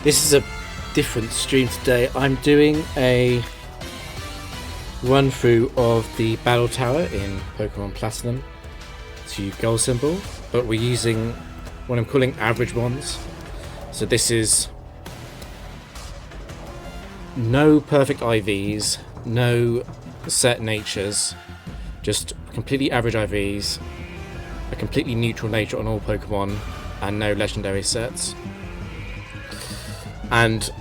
This is a different stream today. I'm doing a run through of the Battle Tower in Pokemon Platinum to Gold Symbol, but we're using what I'm calling average ones. So this is no perfect IVs, no set natures, just completely average IVs, a completely neutral nature on all Pokemon, and no legendary sets. And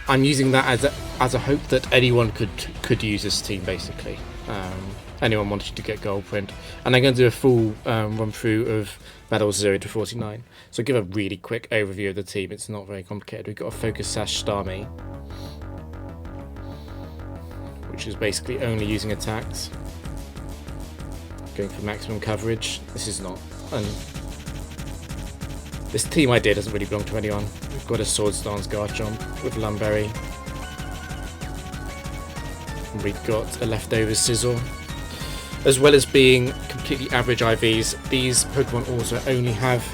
I'm using that as a hope that anyone could use this team, basically. Anyone wanted to get gold print. And I'm going to do a full run through of battles 0 to 49. So I'll give a really quick overview of the team. It's not very complicated. We've got a Focus Sash Starmie, which is basically only using attacks, going for maximum coverage. This is not... this team idea doesn't really belong to anyone. We've got a Swords Dance Garchomp with Lum Berry. And we've got a leftover Scizor. As well as being completely average IVs, these Pokemon also only have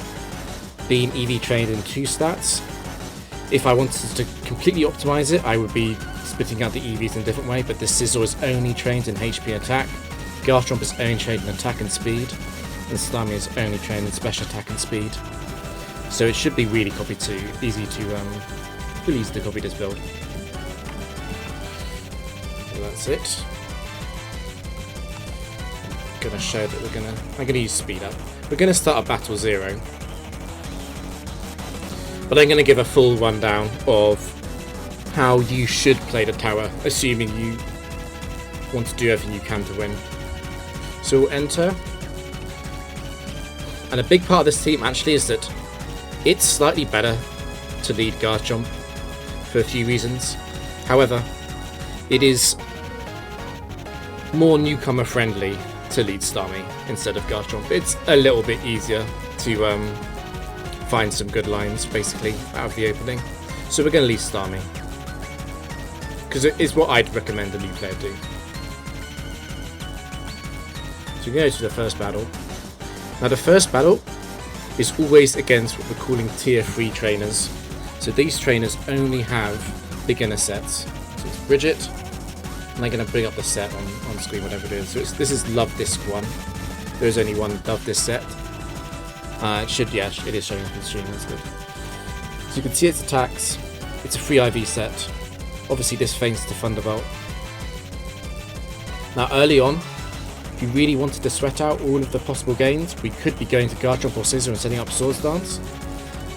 been EV trained in 2 stats. If I wanted to completely optimize it, I would be splitting out the EVs in a different way, but the Scizor is only trained in HP and attack, Garchomp is only trained in attack and speed, and Starmie is only trained in special attack and speed. So it should be really easy to copy this build. So that's it. I'm gonna show that I'm gonna use speed up. We're gonna start at battle 0. But I'm gonna give a full rundown of how you should play the tower, assuming you want to do everything you can to win. So we'll enter. And a big part of this team actually is that it's slightly better to lead Garchomp for a few reasons. However, it is more newcomer friendly to lead Starmie instead of Garchomp. It's a little bit easier to find some good lines basically out of the opening. So we're going to lead Starmie, because it is what I'd recommend a new player do. So we go to the first battle. Now the first battle is always against what we're calling tier 3 trainers. So these trainers only have beginner sets. So it's Bridget, and I'm going to bring up the set on screen, whatever it is. So this is Love Disc 1. There's only one Love Disc set. It is showing up on the stream, that's good. So you can see its attacks. It's a free IV set. Obviously this feints to Thunderbolt. Now early on, if you really wanted to sweat out all of the possible gains, we could be going to Garchomp or Scizor and setting up Swords Dance.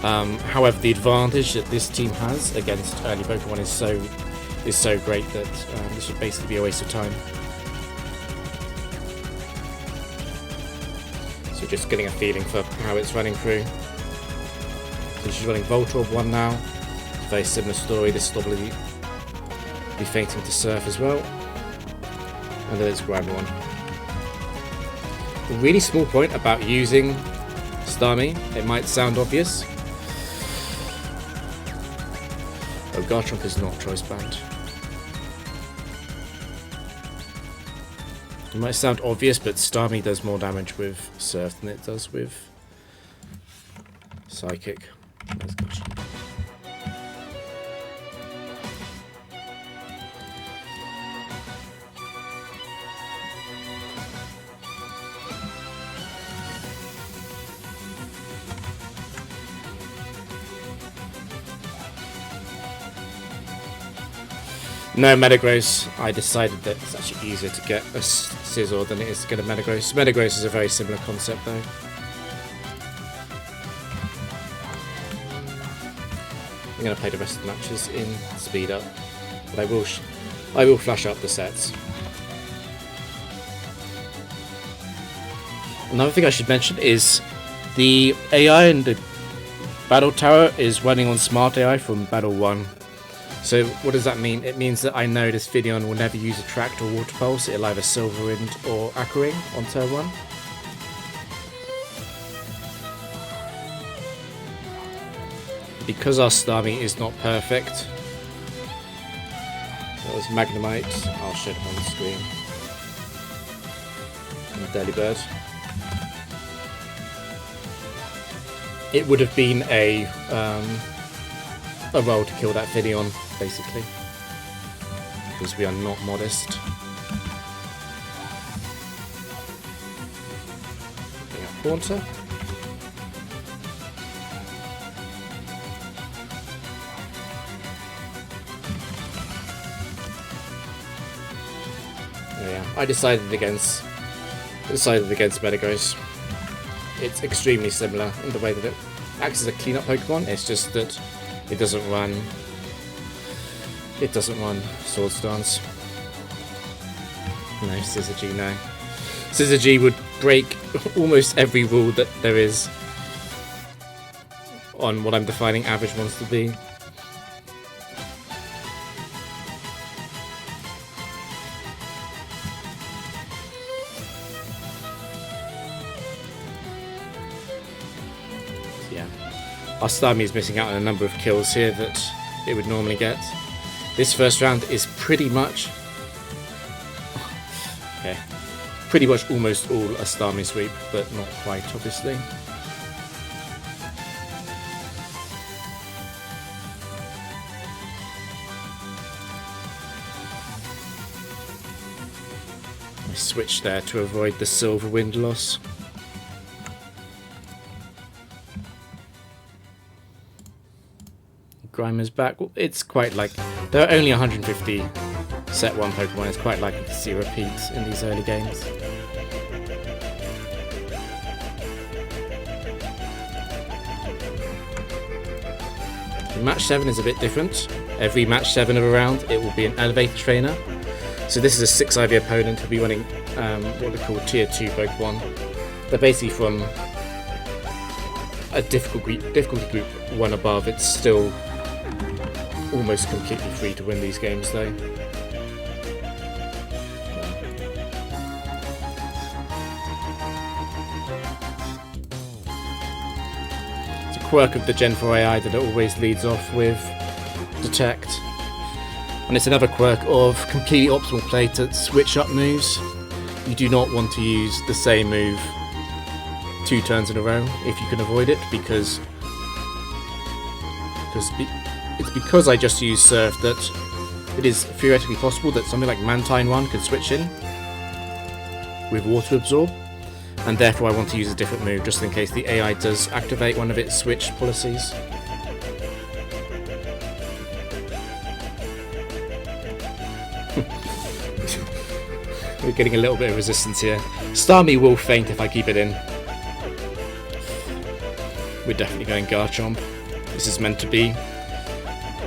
However, the advantage that this team has against early Pokemon is so great that this would basically be a waste of time. So just getting a feeling for how it's running through. So she's running Voltorb 1 now. It's a very similar story. This will probably be fainting to Surf as well. And then it's Ground 1. A really small point about using Starmie, it might sound obvious. Oh, Garchomp is not choice banned. It might sound obvious, but Starmie does more damage with Surf than it does with Psychic. Where's Garchomp? No Metagross. I decided that it's actually easier to get a Scizor than it is to get a Metagross. Metagross is a very similar concept though. I'm going to play the rest of the matches in speed up, but I will flash up the sets. Another thing I should mention is the AI in the Battle Tower is running on Smart AI from Battle 1. So what does that mean? It means that I know this Finneon will never use Attract or Water Pulse. It'll either Silver Wind or Aqua Ring on turn 1. Because our Starmie is not perfect, that was Magnemite. I'll show them on the screen. And Delibird. It would have been a a roll to kill that Finneon, basically. Because we are not modest. Bring up Haunter. Yeah, I decided against Metagross. It's extremely similar in the way that it acts as a cleanup Pokemon. It's just that it doesn't run Sword Stance. No, Scizor no. Scizor would break almost every rule that there is on what I'm defining average monster to be. Our Starmie is missing out on a number of kills here that it would normally get. This first round is pretty much almost all a Starmie sweep, but not quite, obviously. I switched there to avoid the Silver Wind loss. Grimer's back. It's quite like there are only 150 set 1 Pokemon. It's quite likely to see repeats in these early games. Match 7 is a bit different. Every match 7 of a round, it will be an elevator trainer. So this is a 6 IV opponent who'll be running what they call tier 2 Pokemon. They're basically from a difficulty group 1 above. It's still almost completely free to win these games though. It's a quirk of the Gen 4 AI that it always leads off with Detect. And it's another quirk of completely optimal play to switch up moves. You do not want to use the same move 2 turns in a row if you can avoid it, because it's because I just used Surf that it is theoretically possible that something like Mantine 1 could switch in with Water Absorb, and therefore I want to use a different move just in case the AI does activate one of its switch policies. We're getting a little bit of resistance here. Starmie will faint if I keep it in. We're definitely going Garchomp. This is meant to be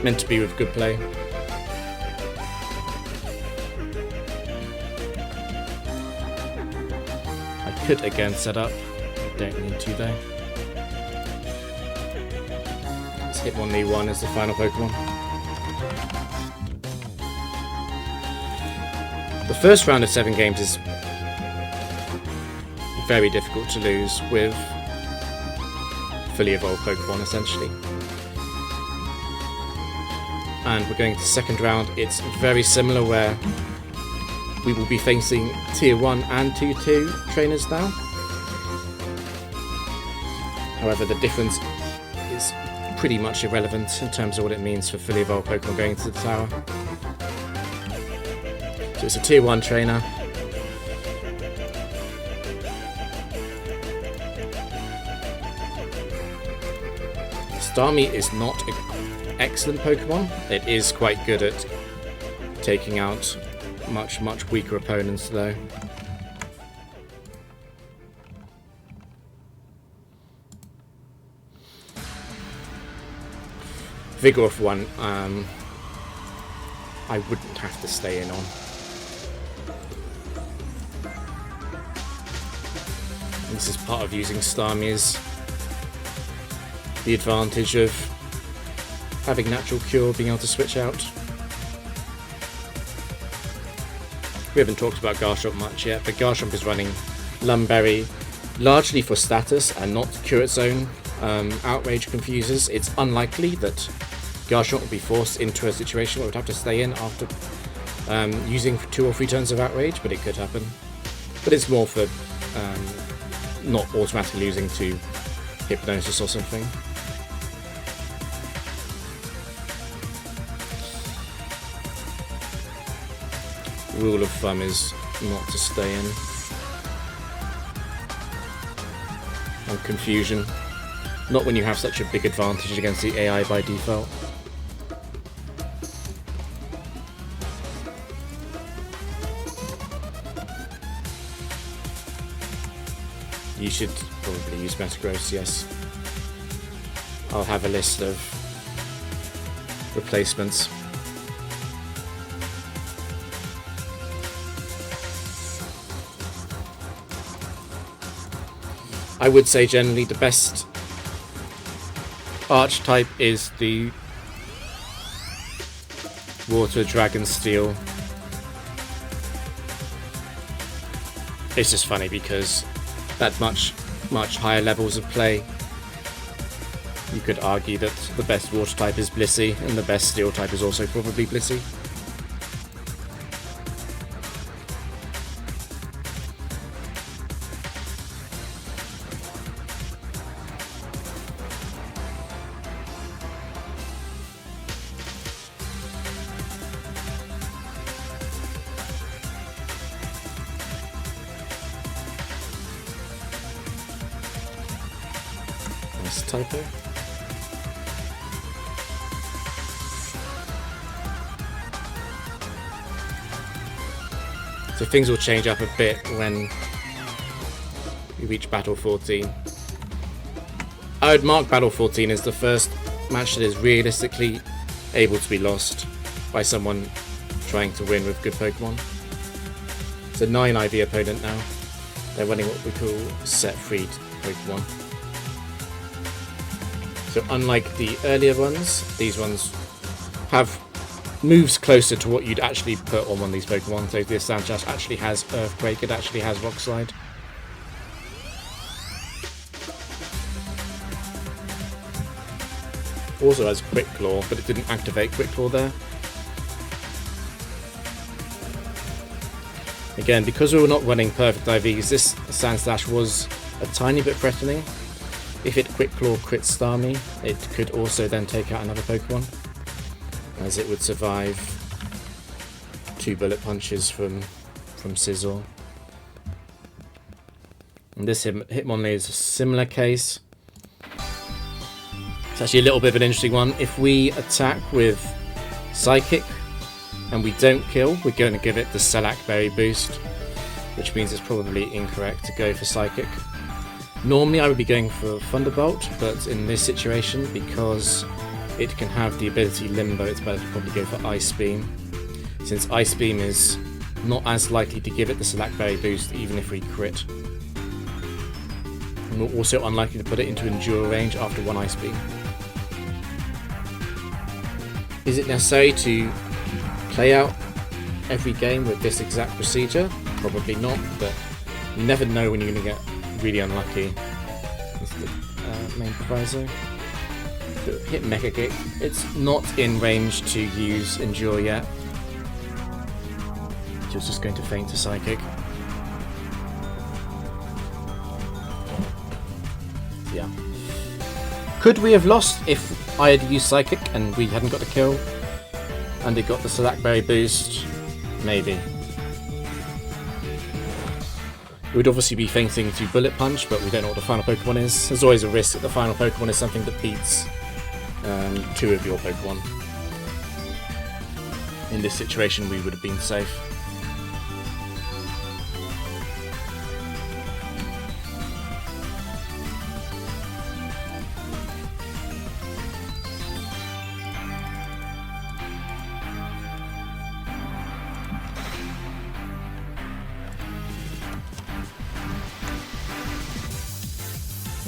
with good play. I could again set up. Don't need to though. Let's hit Hitmonlee as the final Pokemon. The first round of 7 games is very difficult to lose with fully evolved Pokemon essentially. And we're going to the second round. It's very similar where we will be facing tier 1 and tier 2 trainers now. However, the difference is pretty much irrelevant in terms of what it means for fully evolved Pokemon going to the tower. So it's a tier 1 trainer. Starmie is not an excellent Pokemon. It is quite good at taking out much weaker opponents though. Vigoroth 1, I wouldn't have to stay in on. This is part of using Starmie's the advantage of having Natural Cure, being able to switch out. We haven't talked about Garchomp much yet, but Garchomp is running Lum Berry largely for status and not to cure its own Outrage confusers. It's unlikely that Garchomp will be forced into a situation where it would have to stay in after using 2 or 3 turns of Outrage, but it could happen. But it's more for not automatically losing to Hypnosis or something. rule of thumb is not to stay in. And confusion. Not when you have such a big advantage against the AI by default. You should probably use Metagross, yes. I'll have a list of replacements. I would say generally the best archetype is the Water Dragon Steel. It's just funny because at much higher levels of play, you could argue that the best water type is Blissey and the best steel type is also probably Blissey. Typo. So things will change up a bit when you reach Battle 14. I would mark Battle 14 as the first match that is realistically able to be lost by someone trying to win with good Pokemon. It's a 9 IV opponent now. They're running what we call set-freed Pokemon. So unlike the earlier ones, these ones have moves closer to what you'd actually put on one of these Pokemon. So this Sash actually has Earthquake, it actually has Rock Slide. Also has Quick Claw, but it didn't activate Quick Claw there. Again, because we were not running perfect IVs, this Sash was a tiny bit threatening. If it Quick Claw crits Starmie, it could also then take out another Pokemon, as it would survive 2 bullet punches from Scizor. And this Hitmonlee is a similar case. It's actually a little bit of an interesting one. If we attack with Psychic and we don't kill, we're going to give it the Shellac Berry boost, which means it's probably incorrect to go for Psychic. Normally I would be going for Thunderbolt, but in this situation, because it can have the ability Limbo, it's better to probably go for Ice Beam, since Ice Beam is not as likely to give it the Shellac Berry boost even if we crit. And we're also unlikely to put it into Endure range after 1 Ice Beam. Is it necessary to play out every game with this exact procedure? Probably not, but you never know when you're going to get really unlucky. That's the main proviso. So hit Mega Kick. It's not in range to use Endure yet. It's just going to feint to Psychic. Yeah. Could we have lost if I had used Psychic and we hadn't got the kill and it got the Shellac Berry boost? Maybe. It would obviously be feinting to Bullet Punch, but we don't know what the final Pokemon is. There's always a risk that the final Pokemon is something that beats 2 of your Pokemon. In this situation, we would have been safe.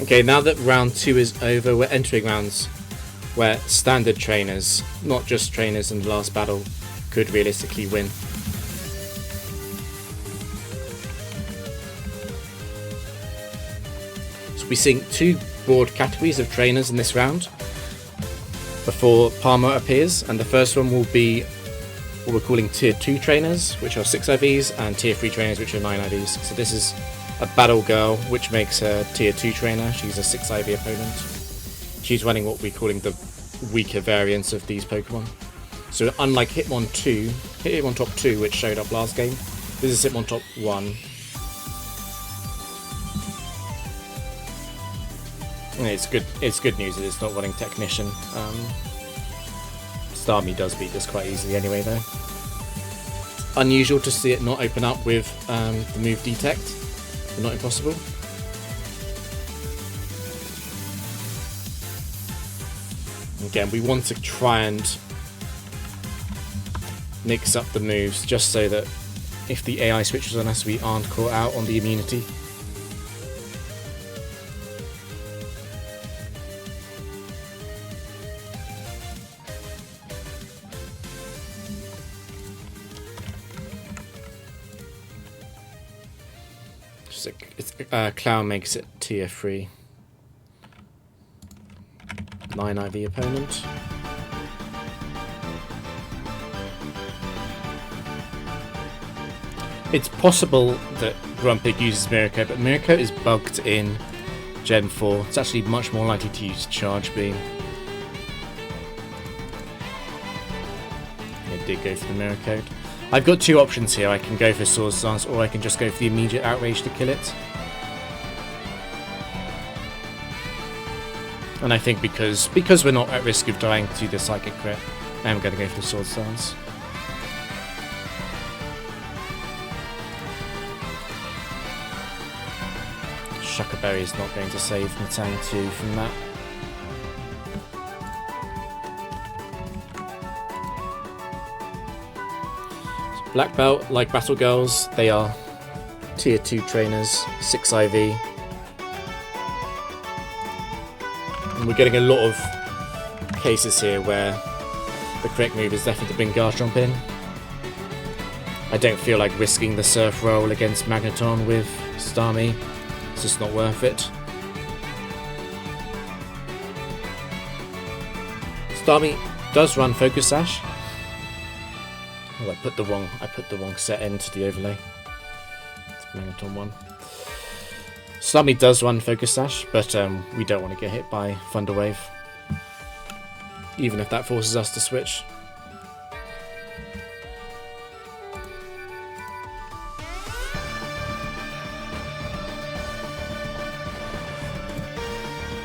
Okay, now that round 2 is over, we're entering rounds where standard trainers, not just trainers in the last battle, could realistically win. So we're seeing 2 broad categories of trainers in this round before Palmer appears, and the first one will be what we're calling Tier 2 trainers, which are 6 IVs, and Tier 3 trainers, which are 9 IVs. So this is a Battle Girl, which makes her Tier 2 trainer. She's a 6 IV opponent. She's running what we're calling the weaker variants of these Pokemon. So unlike Hitmontop 2, which showed up last game, this is Hitmontop 1. And it's good news that it's not running Technician. Starmie does beat this quite easily anyway though. Unusual to see it not open up with the move Detect, but not impossible. Again, we want to try and mix up the moves just so that if the AI switches on us, we aren't caught out on the immunity. Clown makes it tier 3. 9 IV opponent. It's possible that Grumpig uses Miracle, but Miracle is bugged in Gen 4. It's actually much more likely to use Charge Beam. It did go for the Mirror Code. I've got two options here. I can go for Swords Dance, or I can just go for the immediate Outrage to kill it. And I think because we're not at risk of dying to the Psychic Crit, I am going to go for the Swords Dance. Shucker Berry is not going to save Matang 2 from that. So Black Belt, like Battle Girls, they are tier 2 trainers, 6 IV. And we're getting a lot of cases here where the correct move is definitely to bring Garchomp in. I don't feel like risking the Surf roll against Magneton with Starmie. It's just not worth it. Starmie does run Focus Sash. Oh, I put the wrong set into the overlay. It's Magneton 1. Starmie does run Focus Sash, but we don't want to get hit by Thunder Wave, even if that forces us to switch.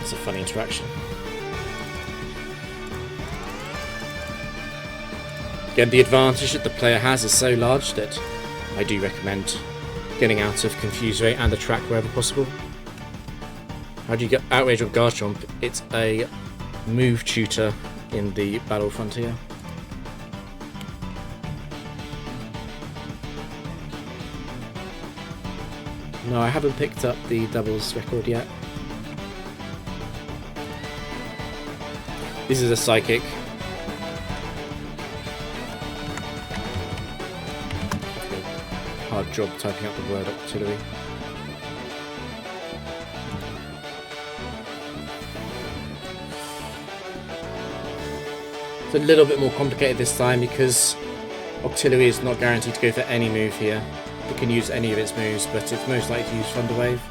It's a funny interaction. Again, the advantage that the player has is so large that I do recommend getting out of Confuse Ray and the track wherever possible. How do you get Outrage on Garchomp? It's a move tutor in the Battle Frontier. No, I haven't picked up the doubles record yet. This is a Psychic. Hard job typing out the word Artillery. It's a little bit more complicated this time because Octillery is not guaranteed to go for any move here. It can use any of its moves, but it's most likely to use Thunder Wave.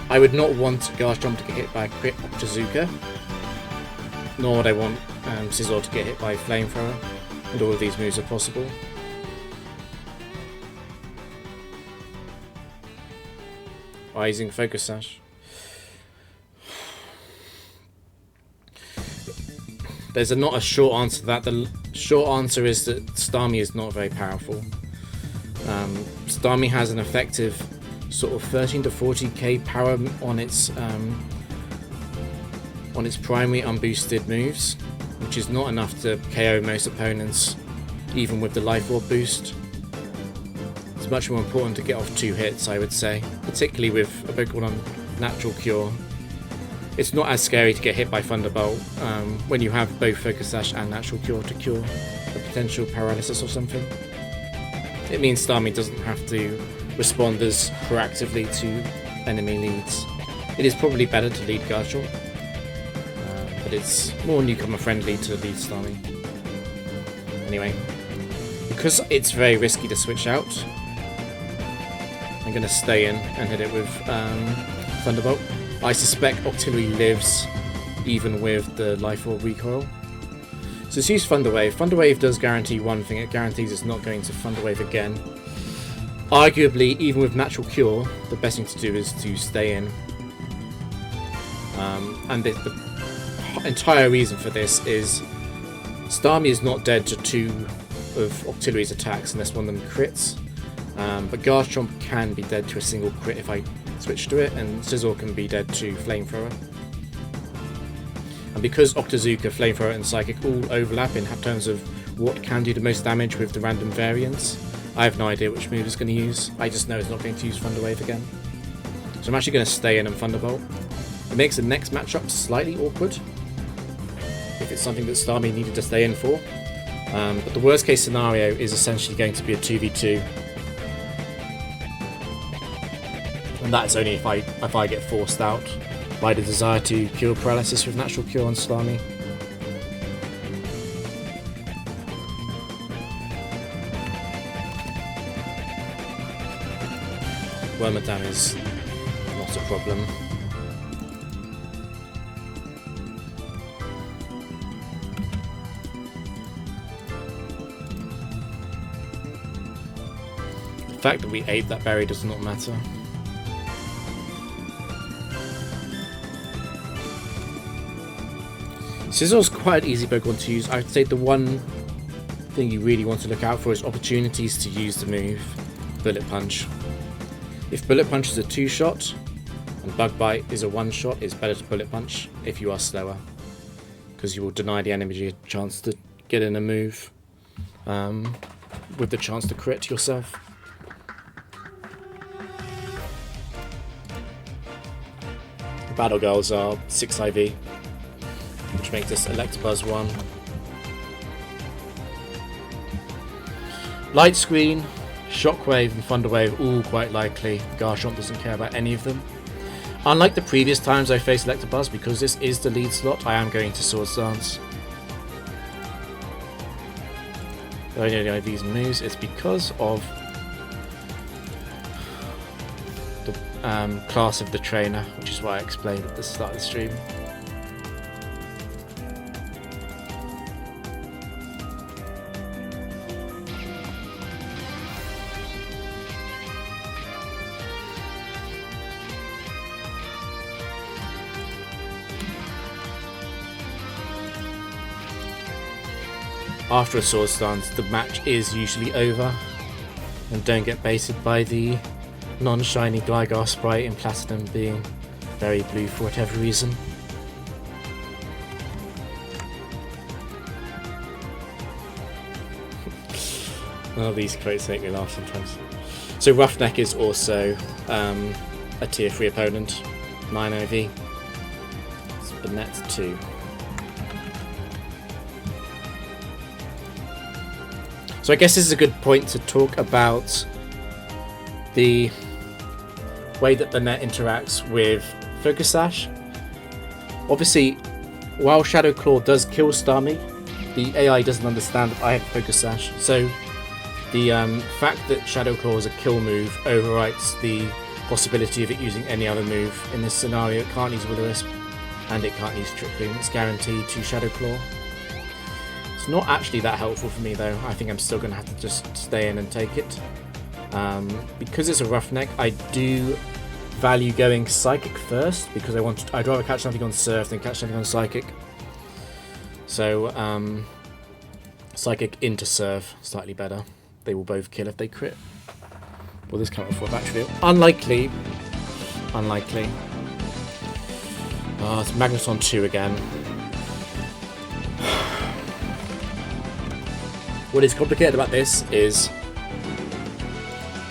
I would not want Garchomp to get hit by a crit Octazooka, nor would I want Scizor to get hit by Flamethrower, and all of these moves are possible. By using Focus Sash. There's not a short answer to that. The short answer is that Starmie is not very powerful. Starmie has an effective sort of 13 to 40k power on its primary unboosted moves, which is not enough to KO most opponents, even with the Life Orb boost. It's much more important to get off 2 hits, I would say, particularly with a Pokemon on Natural Cure. It's not as scary to get hit by Thunderbolt when you have both Focus Sash and Natural Cure to cure a potential paralysis or something. It means Starmie doesn't have to respond as proactively to enemy leads. It is probably better to lead Garchomp, but it's more newcomer friendly to lead Starmie. Anyway, because it's very risky to switch out, I'm going to stay in and hit it with Thunderbolt. I suspect Octillery lives even with the Life Orb recoil. So let's use Thunder Wave. Thunder Wave does guarantee one thing, it guarantees it's not going to Thunder Wave again. Arguably, even with Natural Cure, the best thing to do is to stay in. And the entire reason for this is Starmie is not dead to 2 of Octillery's attacks unless one of them crits. But Garchomp can be dead to a single crit if I switch to it, and Scizor can be dead to Flamethrower. And because Octazooka, Flamethrower and Psychic all overlap in terms of what can do the most damage with the random variants, I have no idea which move it's going to use. I just know it's not going to use Thunder Wave again. So I'm actually going to stay in and Thunderbolt. It makes the next matchup slightly awkward, if it's something that Starmie needed to stay in for. But the worst case scenario is essentially going to be a 2v2. And that's only if I get forced out by the desire to cure paralysis with Natural Cure on Starmie. Wormadam is not a problem. The fact that we ate that berry does not matter. Scizor's quite an easy Pokemon to use. I would say the one thing you really want to look out for is opportunities to use the move Bullet Punch. If Bullet Punch is a 2-shot and Bug Bite is a 1-shot, it's better to Bullet Punch if you are slower, because you will deny the enemy a chance to get in a move with the chance to crit yourself. The Battle Girls are 6 IV, which makes this Electabuzz 1. Light Screen, Shockwave and Thunder Wave all quite likely. Garchomp doesn't care about any of them. Unlike the previous times I faced Electabuzz, because this is the lead slot, I am going to Swords Dance. The only reason I these moves is because of the class of the trainer, which is what I explained at the start of the stream. After a Swords Dance, the match is usually over, and don't get baited by the non-shiny Gligar sprite in Platinum being very blue for whatever reason. Oh, these quotes make me laugh sometimes. So Roughneck is also a tier 3 opponent, 9 OV. It's Banette 2. So I guess this is a good point to talk about the way that the net interacts with Focus Sash. Obviously, while Shadow Claw does kill Starmie, the AI doesn't understand that I have Focus Sash. So the fact that Shadow Claw is a kill move overwrites the possibility of it using any other move. In this scenario, it can't use Will-O-Wisp and it can't use Trick Room. It's guaranteed to Shadow Claw. It's not actually that helpful for me though. I think I'm still going to have to just stay in and take it. Because it's a Roughneck, I do value going Psychic first, because I'd rather catch something on Surf than catch something on Psychic. So Psychic into Surf, slightly better. They will both kill if they crit. Will this come up for a battery field? Unlikely. Unlikely. Oh, it's Magneton 2 again. What is complicated about this is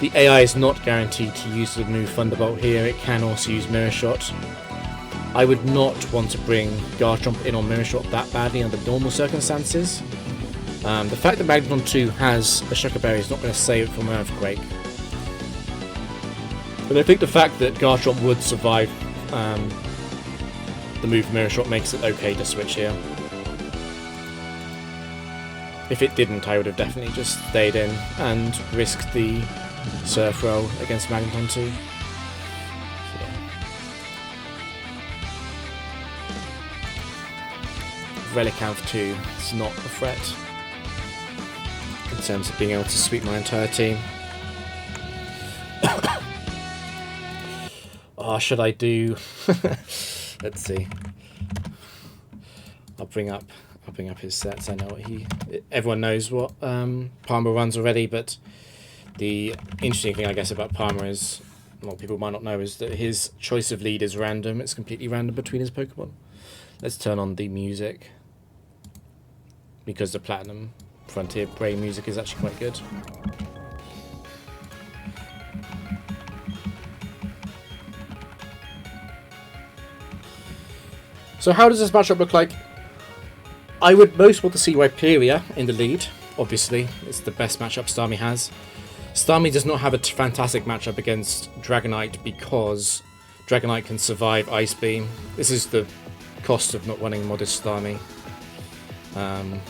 the AI is not guaranteed to use the move Thunderbolt here. It can also use Mirror Shot. I would not want to bring Garchomp in on Mirror Shot that badly under normal circumstances. The fact that Magneton 2 has a Shucker Berry is not going to save it from an Earthquake. But I think the fact that Garchomp would survive the move Mirror Shot makes it okay to switch here. If it didn't, I would have definitely just stayed in and risked the Surf roll against Magneton 2. So, yeah. Relicanth 2 is not a threat in terms of being able to sweep my entire team. Oh, should I do? Let's see. I'll bring up his sets. I know what everyone knows what Palmer runs already, but the interesting thing, I guess, about Palmer is, a lot of people might not know, is that his choice of lead is random. It's completely random between his Pokemon. Let's turn on the music, because the Platinum Frontier Brain music is actually quite good. So how does this matchup look like? I would most want to see Rhyperior in the lead. Obviously, it's the best matchup Starmie has. Starmie does not have a fantastic matchup against Dragonite because Dragonite can survive Ice Beam. This is the cost of not running Modest Starmie. And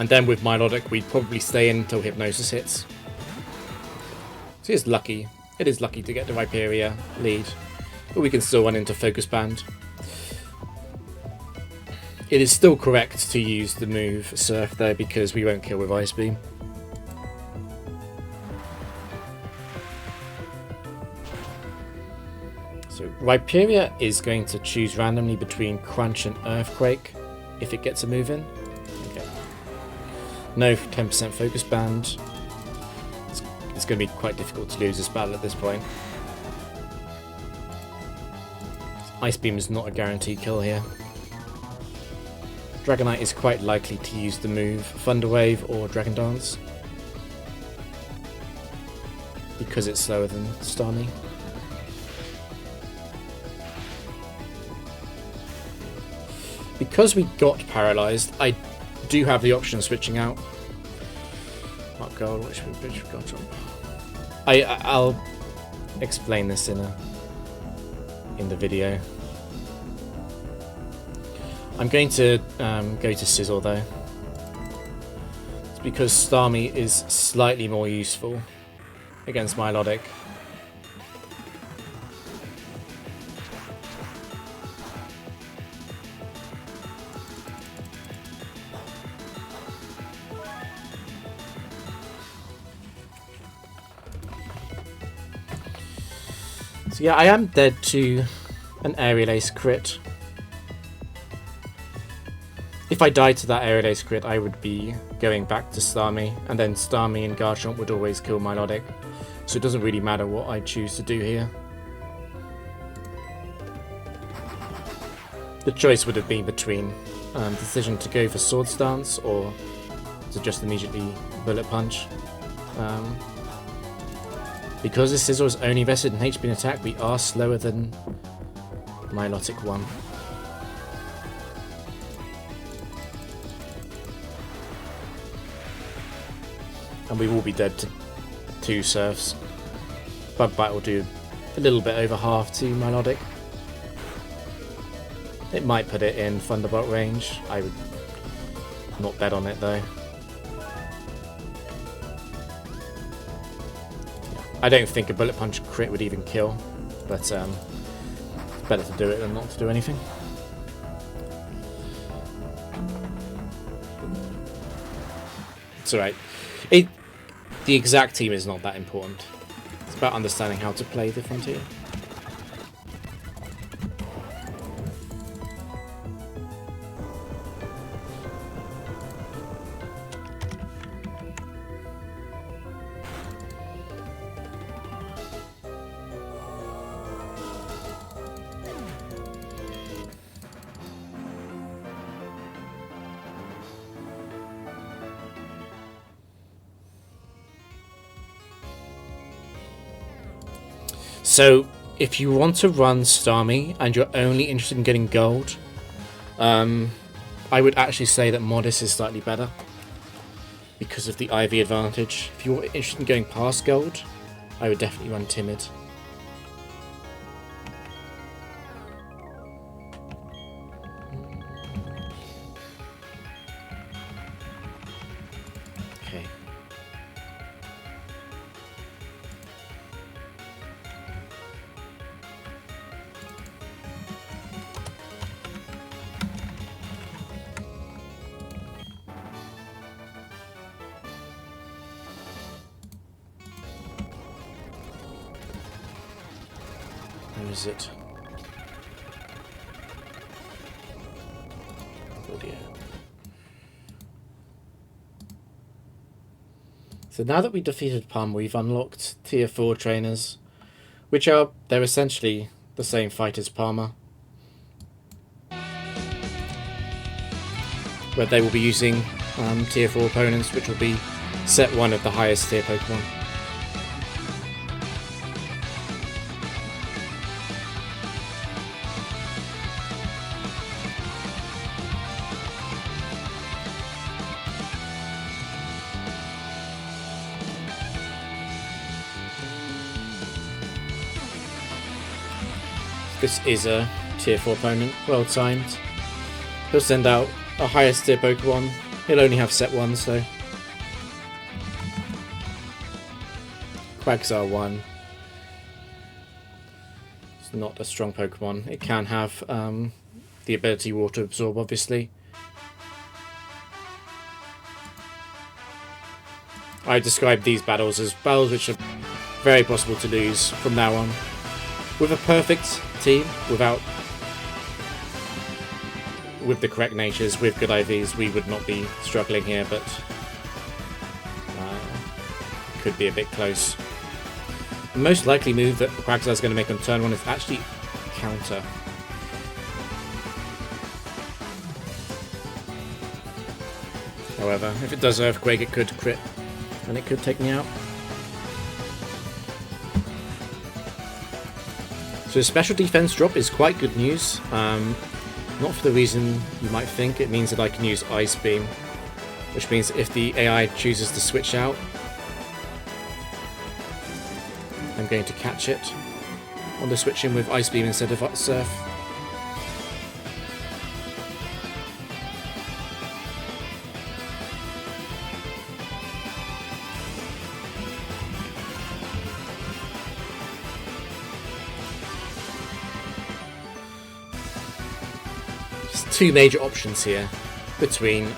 then with Milotic, we'd probably stay in until Hypnosis hits. So it's lucky. It is lucky to get the Rhyperior lead, but we can still run into Focus Band. It is still correct to use the move Surf though, because we won't kill with Ice Beam. So Rhyperior is going to choose randomly between Crunch and Earthquake if it gets a move in. Okay. No 10% Focus Band. It's going to be quite difficult to lose this battle at this point. Ice Beam is not a guaranteed kill here. Dragonite is quite likely to use the move Thunder Wave or Dragon Dance because it's slower than Starmie. Because we got paralysed, I do have the option of switching out. Mark Gold, which Garchomp. I'll explain this in the video. I'm going to go to Scizor though. It's because Starmie is slightly more useful against Milotic. So yeah, I am dead to an Aerial Ace crit. If I died to that Aerial Ace crit, I would be going back to Starmie, and then Starmie and Garchomp would always kill Milotic. So it doesn't really matter what I choose to do here. The choice would have been between the decision to go for Sword Stance or to just immediately Bullet Punch. Because this Scizor is only vested in HP and attack, we are slower than Milotic 1. And we will be dead to 2 Surfs. Bug Bite will do a little bit over half to Milotic. It might put it in Thunderbolt range. I would not bet on it though. I don't think a Bullet Punch crit would even kill, but it's better to do it than not to do anything. It's alright. The exact team is not that important. It's about understanding how to play the Frontier. So, if you want to run Starmie and you're only interested in getting gold, I would actually say that Modest is slightly better because of the IV advantage. If you're interested in going past gold, I would definitely run Timid. Okay. is it? Oh dear. So now that we defeated Palmer, we've unlocked tier 4 trainers, which they're essentially the same fight as Palmer. But they will be using tier 4 opponents, which will be set 1 of the highest tier Pokemon. This is a tier 4 opponent, well timed. He'll send out a highest tier Pokemon. He'll only have set 1, so. Quagsire 1. It's not a strong Pokemon. It can have the ability Water Absorb, obviously. I describe these battles as battles which are very possible to lose from now on. With a perfect team, with the correct natures, with good IVs, we would not be struggling here, but could be a bit close. The most likely move that Quagsire is going to make on turn 1 is actually counter. However, if it does Earthquake, it could crit, and it could take me out. So the special defense drop is quite good news. Not for the reason you might think. It means that I can use Ice Beam, which means if the AI chooses to switch out, I'm going to catch it on the switch in with Ice Beam instead of Surf. Two major options here between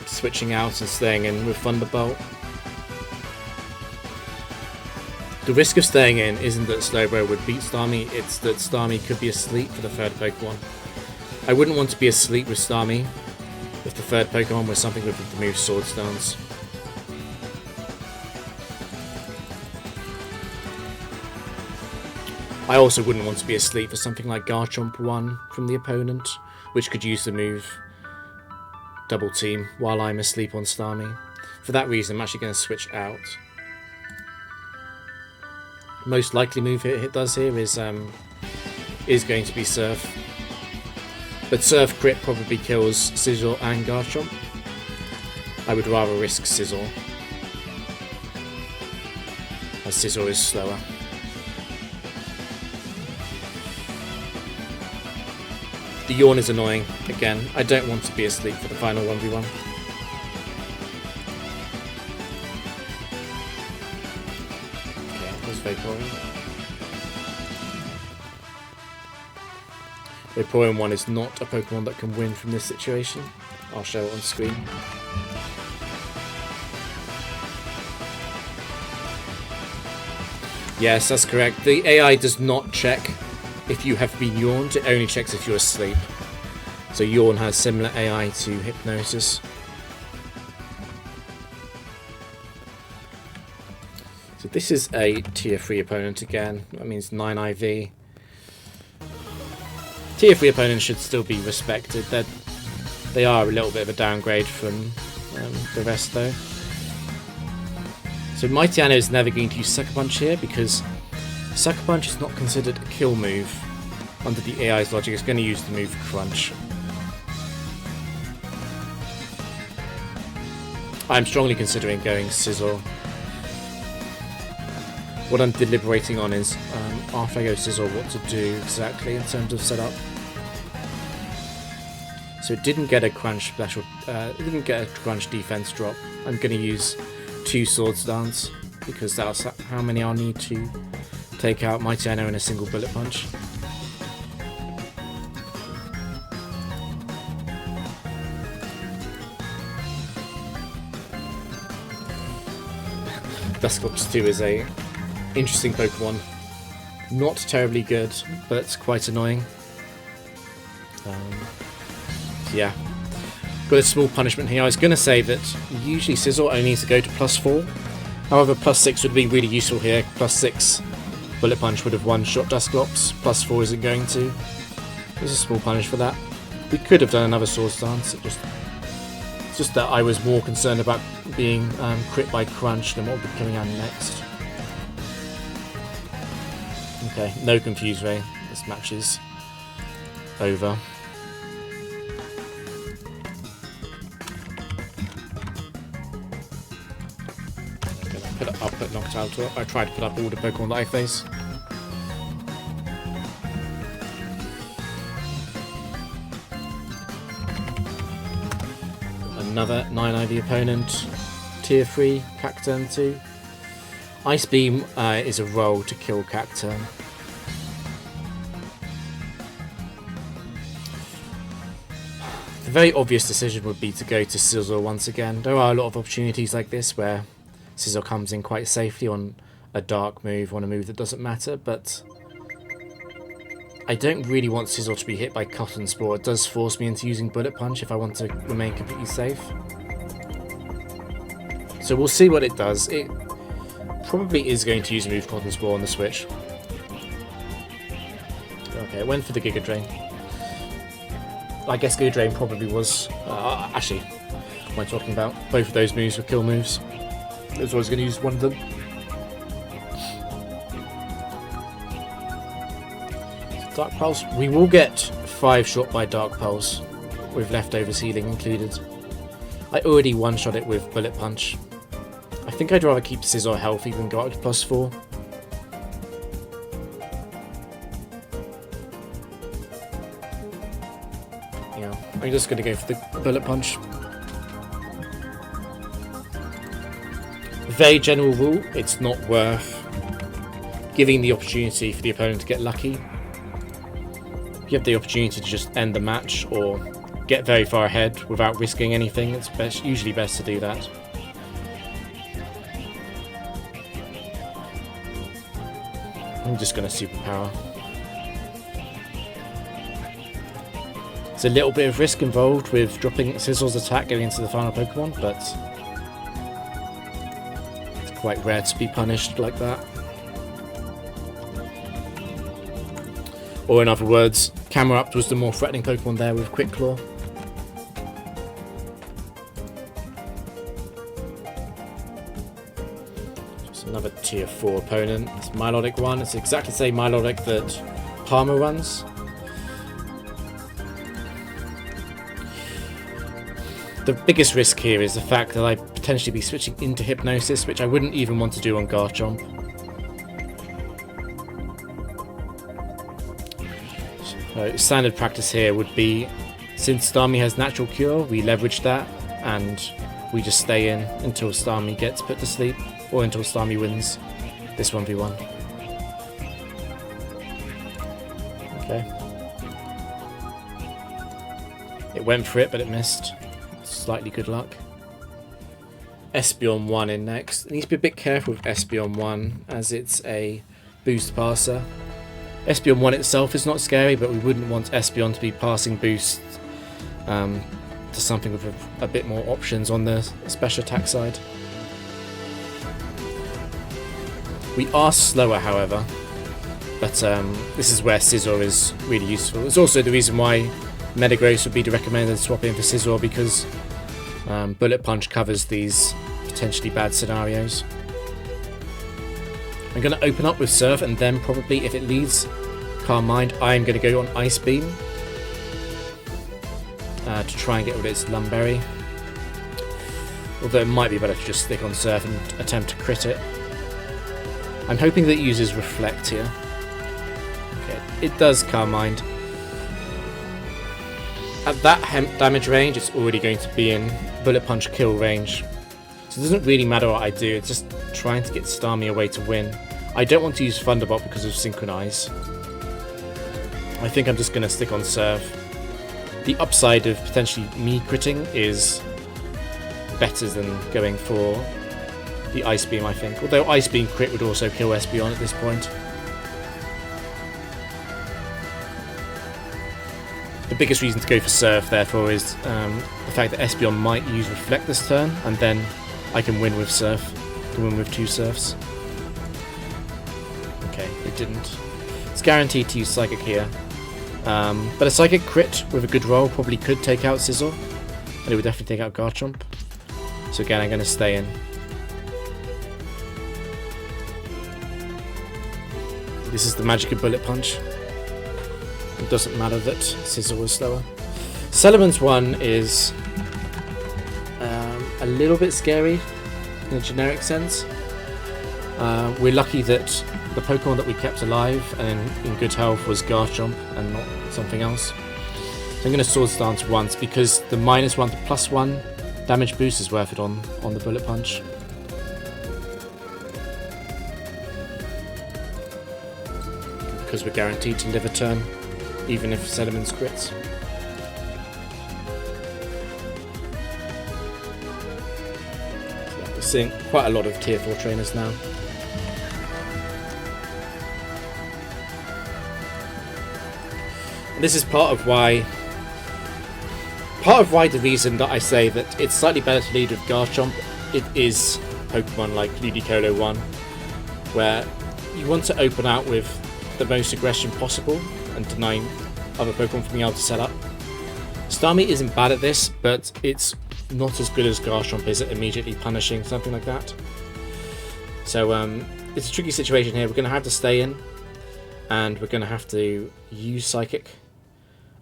switching out and staying in with Thunderbolt. The risk of staying in isn't that Slowbro would beat Starmie, it's that Starmie could be asleep for the third Pokemon. I wouldn't want to be asleep with Starmie if the third Pokemon was something with the move Swords Dance. I also wouldn't want to be asleep for something like Garchomp 1 from the opponent, which could use the move Double Team while I'm asleep on Starmie. For that reason, I'm actually going to switch out. Most likely move it does here is going to be Surf. But Surf crit probably kills Scizor and Garchomp. I would rather risk Scizor, as Scizor is slower. The yawn is annoying. Again, I don't want to be asleep for the final 1v1. Okay, there's Vaporeon. Vaporeon 1 is not a Pokemon that can win from this situation. I'll show it on screen. Yes, that's correct. The AI does not check if you have been yawned, it only checks if you're asleep. So Yawn has similar AI to Hypnosis. So this is a tier 3 opponent again. That means 9 IV. Tier 3 opponents should still be respected. They are a little bit of a downgrade from the rest though. So Mightyano is never going to use Sucker Punch here because Sucker Punch is not considered a kill move under the AI's logic. It's going to use the move Crunch. I'm strongly considering going Scizor. What I'm deliberating on is after I go Scizor what to do exactly in terms of setup. So it didn't get a Crunch special. It didn't get a Crunch defense drop. I'm going to use 2 Swords Dance because that's how many I'll need to take out Mightyano in a single bullet punch. Dusclops 2 is a interesting Pokemon. Not terribly good, but quite annoying. Yeah. Got a small punishment here. I was going to say that usually Scizor only needs to go to +4. However, +6 would be really useful here. +6 Bullet Punch would have one-shot Dusclops. +4 isn't going to. There's a small punish for that. We could have done another Swords Dance. It's just that I was more concerned about being crit by Crunch than what would be coming out next. Okay, no Confuse Ray. This match is over. I'll put Knocked Out. I tried to put up all the Pokemon that I face. Another 9 IV opponent. Tier 3, Cacturn 2. Ice Beam is a roll to kill Cacturn. The very obvious decision would be to go to Scizor once again. There are a lot of opportunities like this where Scizor comes in quite safely on a dark move, on a move that doesn't matter, but I don't really want Scizor to be hit by Cotton Spore. It does force me into using Bullet Punch if I want to remain completely safe. So we'll see what it does. It probably is going to use a move Cotton Spore on the switch. Okay, it went for the Giga Drain. I guess Giga Drain probably was... actually, what am I talking about? Both of those moves were kill moves. I was always going to use one of them. Dark Pulse. We will get 5 shot by Dark Pulse with leftovers healing included. I already one-shot it with Bullet Punch. I think I'd rather keep Scizor healthy than go up to +4. Yeah, I'm just going to go for the Bullet Punch. Very general rule, it's not worth giving the opportunity for the opponent to get lucky. If you have the opportunity to just end the match or get very far ahead without risking anything, it's usually best to do that. I'm just going to Superpower. There's a little bit of risk involved with dropping Scizor's attack going into the final Pokemon, but it's quite rare to be punished like that. Or in other words, Camerupt was the more threatening Pokemon there with Quick Claw. Just another tier 4 opponent. It's Milotic 1. It's exactly the same Milotic that Palmer runs. The biggest risk here is the fact that I potentially be switching into Hypnosis, which I wouldn't even want to do on Garchomp. So standard practice here would be, since Starmie has Natural Cure, we leverage that and we just stay in until Starmie gets put to sleep, or until Starmie wins this 1v1. Okay. It went for it, but it missed. Slightly good luck. Espeon 1 in next. Needs to be a bit careful with Espeon 1 as it's a boost passer. Espeon 1 itself is not scary, but we wouldn't want Espeon to be passing boosts to something with a bit more options on the special attack side. We are slower, however, but this is where Scizor is really useful. It's also the reason why Metagross would be the recommended swap in for Scizor, because Bullet Punch covers these potentially bad scenarios. I'm going to open up with Surf, and then probably, if it leads Calm Mind, I'm going to go on Ice Beam to try and get rid of its Lum Berry. Although it might be better to just stick on Surf and attempt to crit it. I'm hoping that it uses Reflect here. Okay, it does Calm Mind. At that damage range, it's already going to be in Bullet Punch kill range. So it doesn't really matter what I do, it's just trying to get Starmie away to win. I don't want to use Thunderbolt because of Synchronize. I think I'm just going to stick on Surf. The upside of potentially me critting is better than going for the Ice Beam, I think. Although Ice Beam crit would also kill Espeon at this point. The biggest reason to go for Surf, therefore, is the fact that Espeon might use Reflect this turn, and then I can win with Surf. I can win with 2 Surfs. Okay, it didn't. It's guaranteed to use Psychic here. But a Psychic crit with a good roll probably could take out Scizor, and it would definitely take out Garchomp. So again, I'm going to stay in. This is the magic of Bullet Punch. It doesn't matter that Scizor was slower. Salamence 1 is a little bit scary in a generic sense. We're lucky that the Pokemon that we kept alive and in good health was Garchomp and not something else. So I'm going to Swords Dance once because the -1 to +1 damage boost is worth it on the Bullet Punch. Because we're guaranteed to live a turn, even if Salamence crits. So we're seeing quite a lot of Tier 4 trainers now. This is part of why the reason that I say that it's slightly better to lead with Garchomp. It is Pokemon like Ludicolo 1, where you want to open out with the most aggression possible and denying other Pokemon from being able to set up. Starmie isn't bad at this, but it's not as good as Garchomp is at immediately punishing something like that. So it's a tricky situation here. We're going to have to stay in, and we're going to have to use Psychic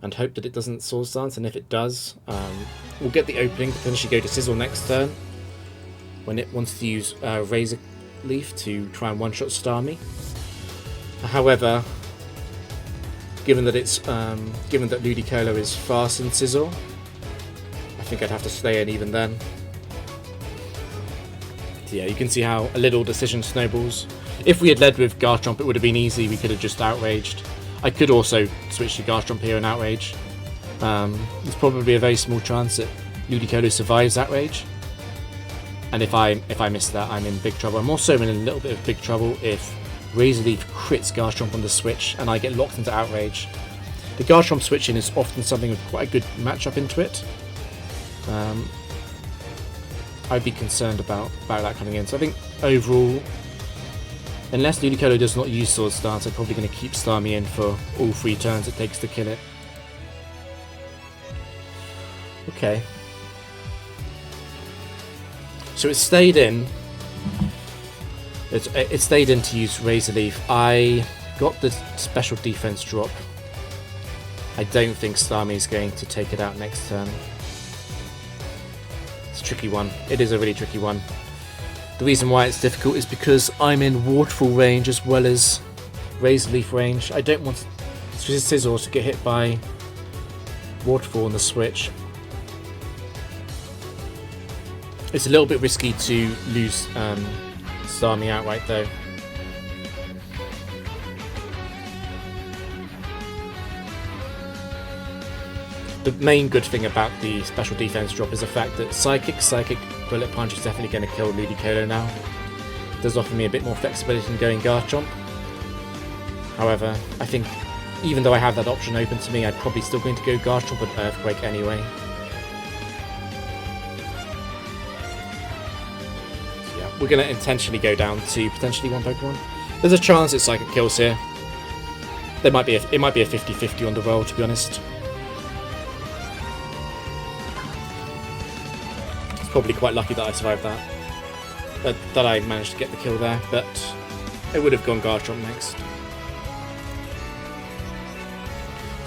and hope that it doesn't Swords Dance, and if it does, we'll get the opening to potentially go to Scizor next turn when it wants to use Razor Leaf to try and one-shot Starmie. However, given that Ludicolo is fast in Scizor, I think I'd have to stay in even then. So yeah, you can see how a little decision snowballs. If we had led with Garchomp, it would have been easy. We could have just outraged. I could also switch to Garchomp here and outrage. There's probably a very small chance that Ludicolo survives outrage. And if I miss that, I'm in big trouble. I'm also in a little bit of big trouble if Razor Leaf crits Garchomp on the switch and I get locked into outrage. The Garchomp switch-in is often something with quite a good matchup into it. I'd be concerned about that coming in. So I think overall, unless Ludicolo does not use Swords Dance, I'm probably going to keep Starmie in for all 3 turns it takes to kill it. Okay. So it stayed in. It stayed in to use Razor Leaf. I got the special defense drop. I don't think Starmie is going to take it out next turn. It's a tricky one. It is a really tricky one. The reason why it's difficult is because I'm in Waterfall range as well as Razor Leaf range. I don't want Scizor to get hit by Waterfall on the switch. It's a little bit risky to lose Starmie outright though. The main good thing about the special defense drop is the fact that Psychic Bullet Punch is definitely going to kill Ludicolo now. It does offer me a bit more flexibility than going Garchomp. However, I think even though I have that option open to me, I'm probably still going to go Garchomp and Earthquake anyway. So yeah, we're going to intentionally go down to potentially 1 Pokemon. There's a chance it's Psychic kills here. It might be a 50-50 on the roll, to be honest. Probably quite lucky that I survived that. That I managed to get the kill there, but it would have gone Garchomp next.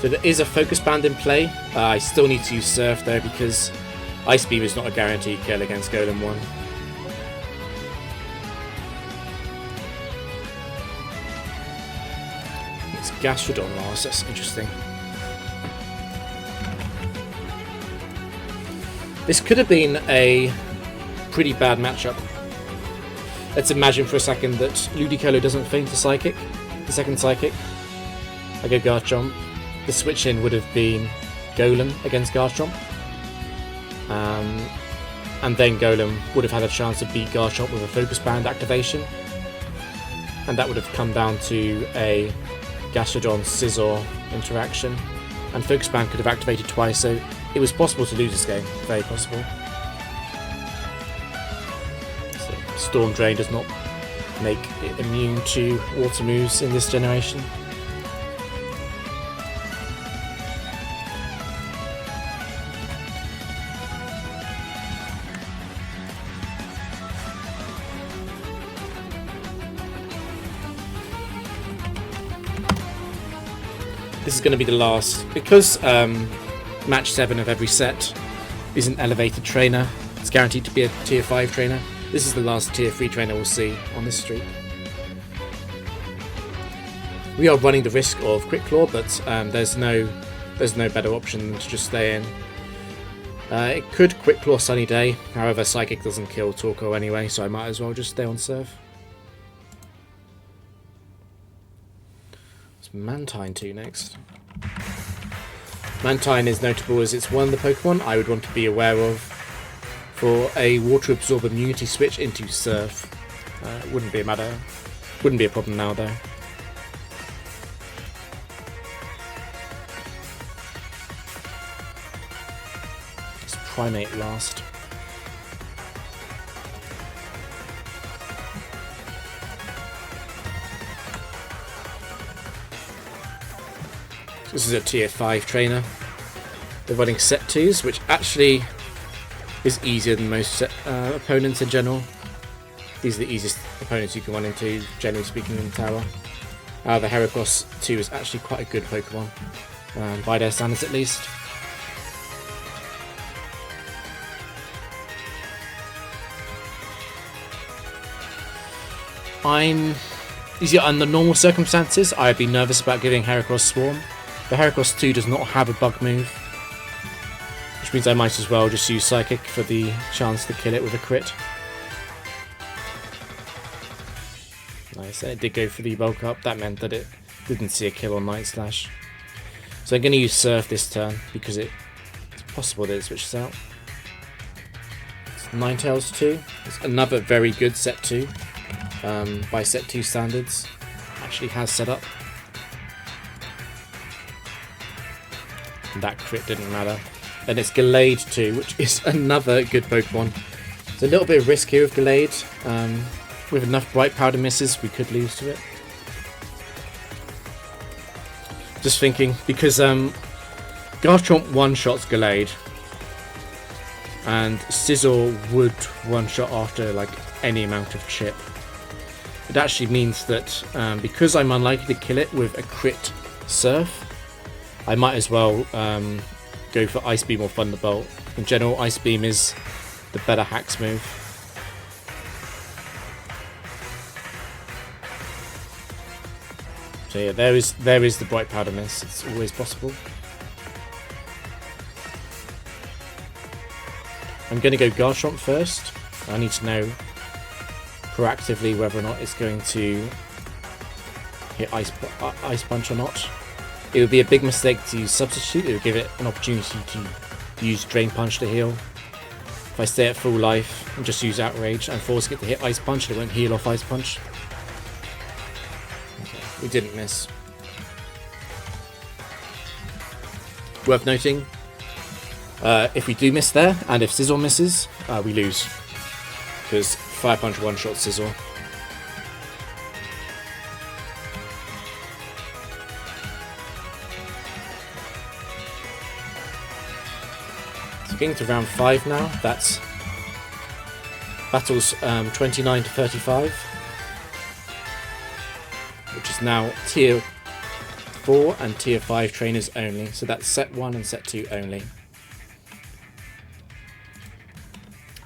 So there is a Focus Band in play. I still need to use Surf though because Ice Beam is not a guaranteed kill against Golem 1. It's Gastrodon last, that's interesting. This could have been a pretty bad matchup. Let's imagine for a second that Ludicolo doesn't feint the Psychic, the second Psychic. I go Garchomp. The switch-in would have been Golem against Garchomp. And then Golem would have had a chance to beat Garchomp with a Focus Band activation. And that would have come down to a Gastrodon Scizor interaction. and Focus Band could have activated twice, so it was possible to lose this game. Very possible. So Storm Drain does not make it immune to water moves in this generation. This is going to be the last, because match 7 of every set is an elevated trainer. It's guaranteed to be a tier 5 trainer. This is the last tier 3 trainer we'll see on this streak. We are running the risk of Quick Claw, but there's no better option than to just stay in. It could Quick Claw Sunny Day, however Psychic doesn't kill Torkoal anyway, so I might as well just stay on serve. Mantine 2 next. Mantine is notable as it's one of the Pokemon I would want to be aware of for a Water Absorb immunity switch into Surf. Wouldn't be a problem now though. It's Primate last. This is a tier 5 trainer. They're running set 2s, which actually is easier than most opponents in general. These are the easiest opponents you can run into, generally speaking, in the tower. The Heracross 2 is actually quite a good Pokemon, by their standards at least. Under normal circumstances, I'd be nervous about giving Heracross Swarm. The Heracross 2 does not have a bug move, which means I might as well just use Psychic for the chance to kill it with a crit. Nice, and it did go for the bulk up. That meant that it didn't see a kill on Night Slash. So I'm going to use Surf this turn because it's possible that it switches out. It's Ninetales 2. It's another very good set 2 by set 2 standards. Actually has set up. That crit didn't matter. Then it's Gallade 2, which is another good Pokemon. It's a little bit of risk here with Gallade. With enough Bright Powder misses, we could lose to it. Just thinking, because Garchomp one-shots Gallade, and Scizor would one-shot after like any amount of chip. It actually means that because I'm unlikely to kill it with a crit Surf, I might as well go for Ice Beam or Thunderbolt. In general, Ice Beam is the better hacks move. So yeah, there is the Bright Powder miss. It's always possible. I'm going to go Garchomp first. I need to know proactively whether or not it's going to hit Ice Punch or not. It would be a big mistake to use Substitute. It would give it an opportunity to use Drain Punch to heal. If I stay at full life and just use Outrage, I'm forcing it to hit Ice Punch and it won't heal off Ice Punch. Okay, we didn't miss. Worth noting, if we do miss there, and if Scizor misses, we lose. Because Fire Punch one-shot Scizor. Getting to round 5 now. That's battles 29 to 35, which is now tier 4 and tier 5 trainers only. So that's set 1 and set 2 only.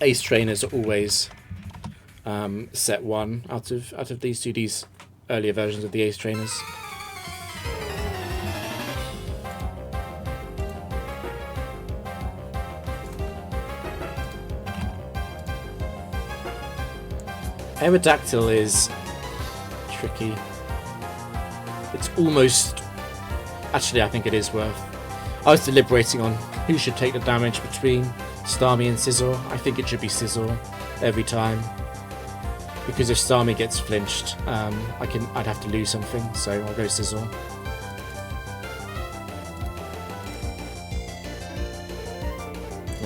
Ace trainers are always set 1 out of these earlier versions of the Ace trainers. Aerodactyl is tricky. It's almost... Actually, I think it is worth... I was deliberating on who should take the damage between Starmie and Scizor. I think it should be Scizor every time. Because if Starmie gets flinched, I'd have to lose something, so I'll go Scizor.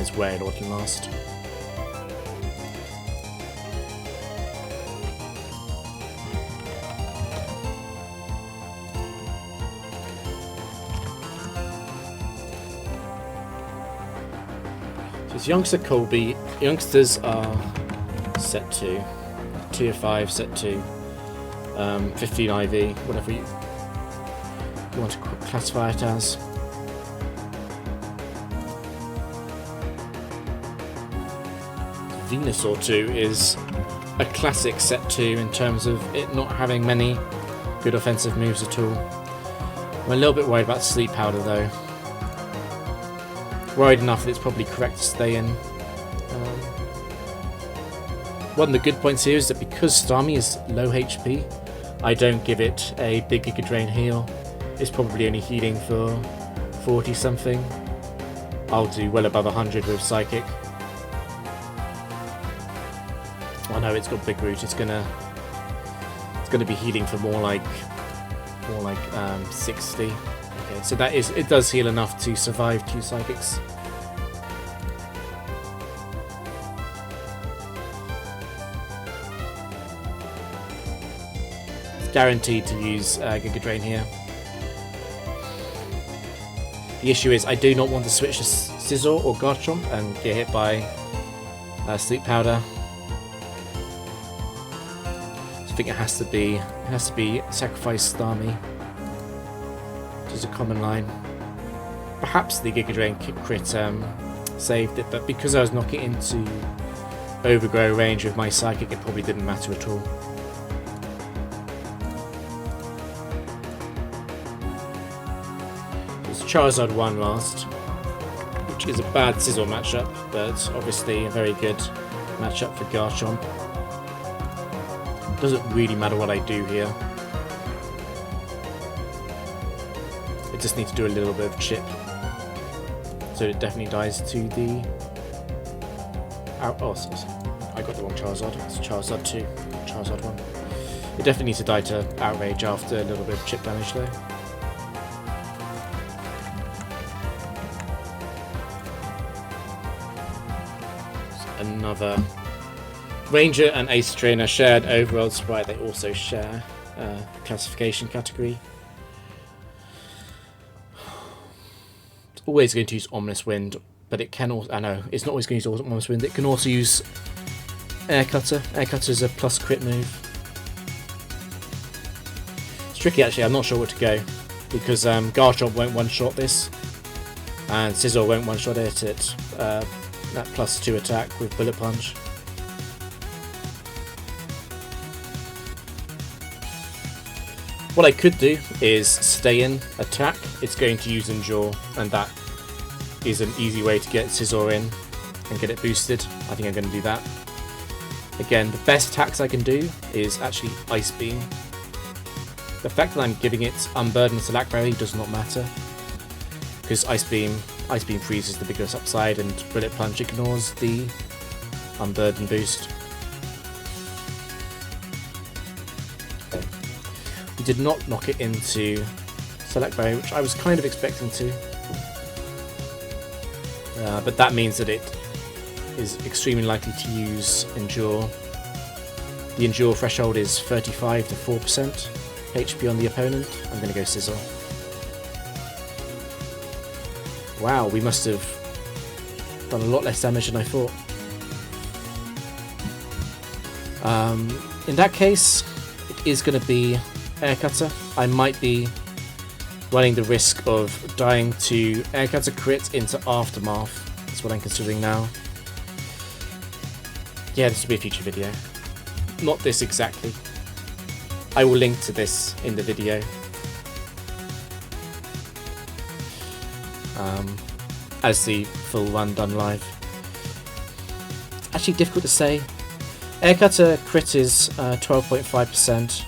is way not can last. So it's youngster Colby. Youngsters are set 2. Tier 5, set 2. 15 IV, whatever you want to classify it as. Venusaur 2 is a classic set 2 in terms of it not having many good offensive moves at all. I'm a little bit worried about Sleep Powder though. Worried enough that it's probably correct to stay in. One of the good points here is that because Starmie is low HP, I don't give it a big Giga Drain heal. It's probably only healing for 40 something. I'll do well above 100 with Psychic. Oh no, it's got Big Root. It's gonna be healing for more like 60. Okay, so it does heal enough to survive 2 Psychics. Guaranteed to use Giga Drain here. The issue is I do not want to switch to Scizor or Garchomp and get hit by Sleep Powder. So I think it has to be Sacrifice Starmie, which is a common line. Perhaps the Giga Drain crit saved it, but because I was knocking into Overgrow range with my Psychic, it probably didn't matter at all. Charizard 1 last, which is a bad Scizor matchup, but obviously a very good matchup for Garchomp. Doesn't really matter what I do here. I just need to do a little bit of chip, so it definitely dies to the... Oh, I got the wrong Charizard. It's Charizard 2, Charizard 1. It definitely needs to die to Outrage after a little bit of chip damage though. Another Ranger and Ace Trainer shared overall sprite. They also share classification category. It's always going to use Ominous Wind, but it can also... I know, it's not always going to use Ominous Wind. It can also use Air Cutter. Air Cutter is a plus crit move. It's tricky actually, I'm not sure where to go, because Garchomp won't one-shot this, and Scizor won't one-shot it at that +2 attack with Bullet Punch. What I could do is stay in, attack. It's going to use Endure, and that is an easy way to get Scizor in and get it boosted. I think I'm going to do that. Again, the best attacks I can do is actually Ice Beam. The fact that I'm giving it Unburden to Lack Berry does not matter, because Ice Beam freezes the biggest upside, and Bullet Punch ignores the Unburden boost. Okay. We did not knock it into Select Berry, which I was kind of expecting to. But that means that it is extremely likely to use Endure. The Endure threshold is 35 to 4% HP on the opponent. I'm going to go Scizor. Wow, we must have done a lot less damage than I thought. In that case, it is going to be Air Cutter. I might be running the risk of dying to Air Cutter crit into Aftermath. That's what I'm considering now. Yeah, this will be a future video. Not this exactly. I will link to this in the video. As the full run done live. Actually difficult to say. Air Cutter crit is 12.5%.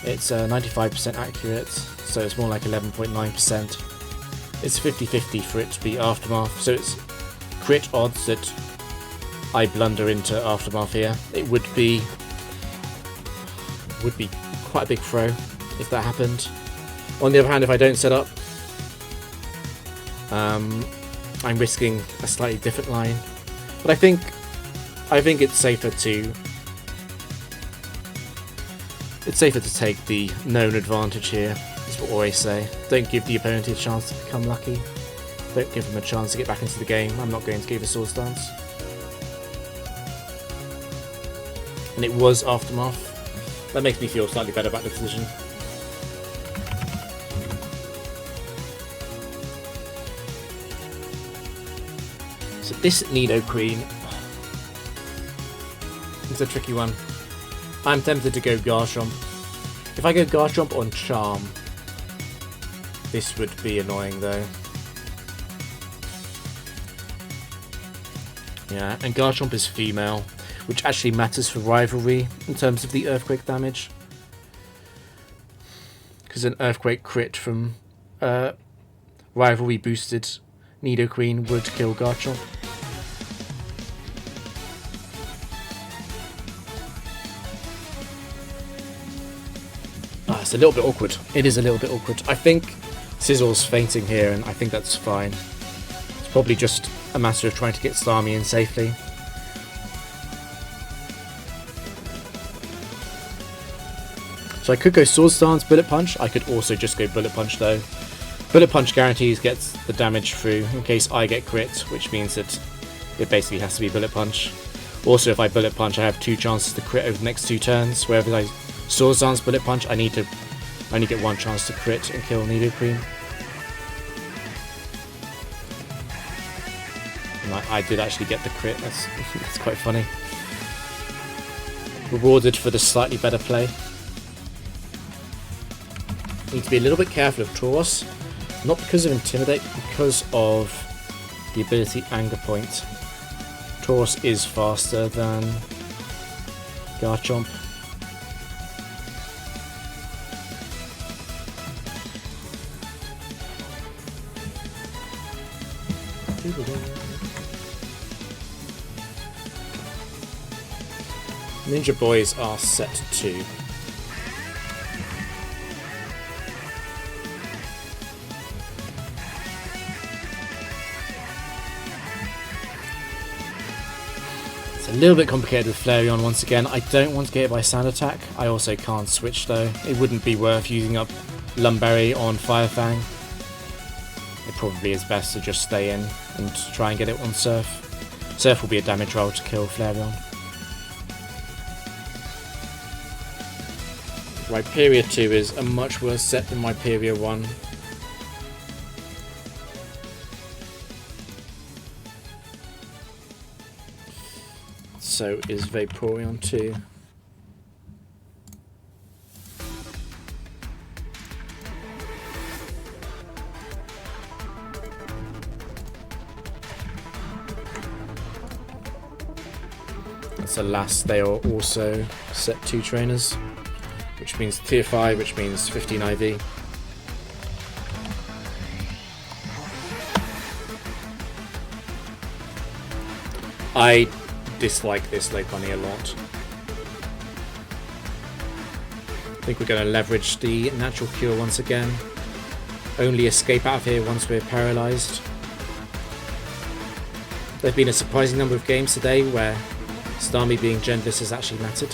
It's 95% accurate, so it's more like 11.9%. It's 50-50 for it to be Aftermath, so it's crit odds that I blunder into Aftermath here. It would be quite a big throw if that happened. On the other hand, if I don't set up, I'm risking a slightly different line. But I think it's safer to take the known advantage here. That's what I always say. Don't give the opponent a chance to become lucky. Don't give them a chance to get back into the game. I'm not going to give a Swords Dance. And it was Aftermath. That makes me feel slightly better about the decision. So this Nidoqueen is a tricky one. I'm tempted to go Garchomp. If I go Garchomp on Charm, this would be annoying though. Yeah, and Garchomp is female, which actually matters for rivalry in terms of the Earthquake damage. Because an Earthquake crit from rivalry boosted Nidoqueen would kill Garchomp. It's a little bit awkward. It is a little bit awkward. I think Scizor's fainting here, and I think that's fine. It's probably just a matter of trying to get Starmie in safely. So I could go Swords Dance, Bullet Punch. I could also just go Bullet Punch though. Bullet Punch guarantees gets the damage through in case I get crit, which means that it basically has to be Bullet Punch. Also, if I Bullet Punch, I have 2 chances to crit over the next 2 turns, whereas I Swords Dance, Bullet Punch, I only get 1 chance to crit and kill Nidoqueen. And I did actually get the crit, that's quite funny. Rewarded for the slightly better play. Need to be a little bit careful of Tauros, not because of Intimidate, but because of the ability Anger Point. Tauros is faster than Garchomp. Ninja Boys are set 2. It's a little bit complicated with Flareon once again. I don't want to get hit by Sand Attack. I also can't switch though. It wouldn't be worth using up Lum Berry on Firefang. It probably is best to just stay in and try and get it on Surf. Surf will be a damage roll to kill Flareon. Rhyperior 2 is a much worse set than Rhyperior 1. So is Vaporeon 2. That's alas, they are also set 2 trainers, which means tier 5, which means 15 IV. I dislike this Lake Bunny a lot. I think we're going to leverage the natural cure once again. Only escape out of here once we're paralysed. There have been a surprising number of games today where Starmie being genderless has actually mattered.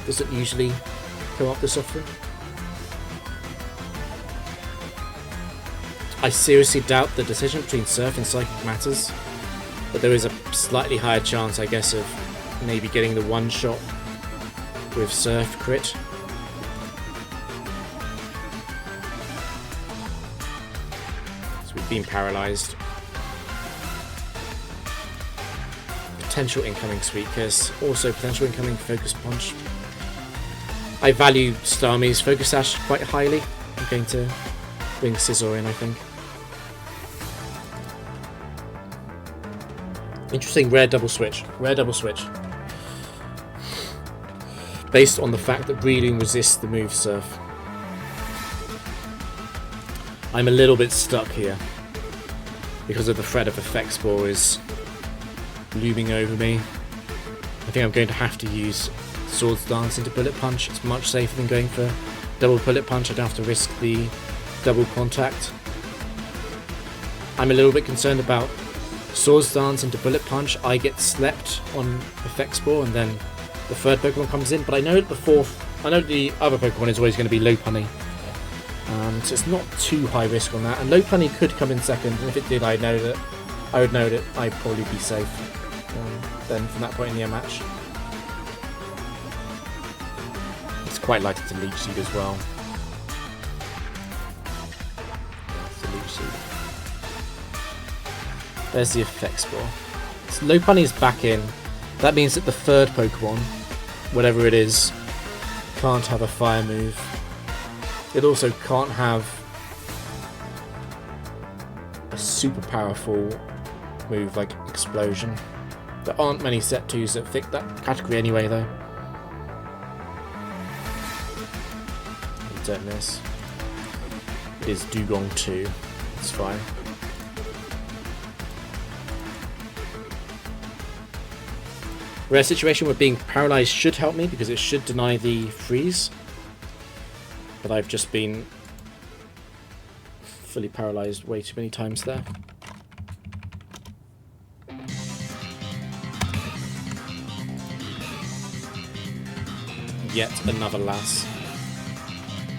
Doesn't usually come up this often. I seriously doubt the decision between Surf and Psychic matters, but there is a slightly higher chance, I guess, of maybe getting the one shot with Surf crit. So we've been paralysed. Potential incoming Sweet Kiss, also potential incoming Focus Punch. I value Starmie's Focus Sash quite highly. I'm going to bring Scizor in, I think. Interesting rare double switch. Rare double switch. Based on the fact that Breeding resists the move Surf. I'm a little bit stuck here because of the threat of Effect Spore is looming over me. I think I'm going to have to use Swords Dance into Bullet Punch. It's much safer than going for double Bullet Punch. I don't have to risk the double contact. I'm a little bit concerned about Swords Dance into Bullet Punch. I get slept on Effect Spore and then the third Pokemon comes in, but I know the other Pokemon is always going to be Lopunny. So it's not too high risk on that, and Lopunny could come in second, and if it did, I would know that I'd probably be safe then from that point in the match. It's quite likely to Leech Seed as well. That's the Leech Seed. There's the Effect Spore. So Lopunny is back in. That means that the third Pokemon, whatever it is, can't have a fire move. It also can't have a super powerful move like Explosion. There aren't many set 2s that fit that category anyway, though. Don't miss. It is Dugong 2. It's fine. Rare situation where being paralyzed should help me because it should deny the freeze. But I've just been fully paralyzed way too many times there. Yet another lass.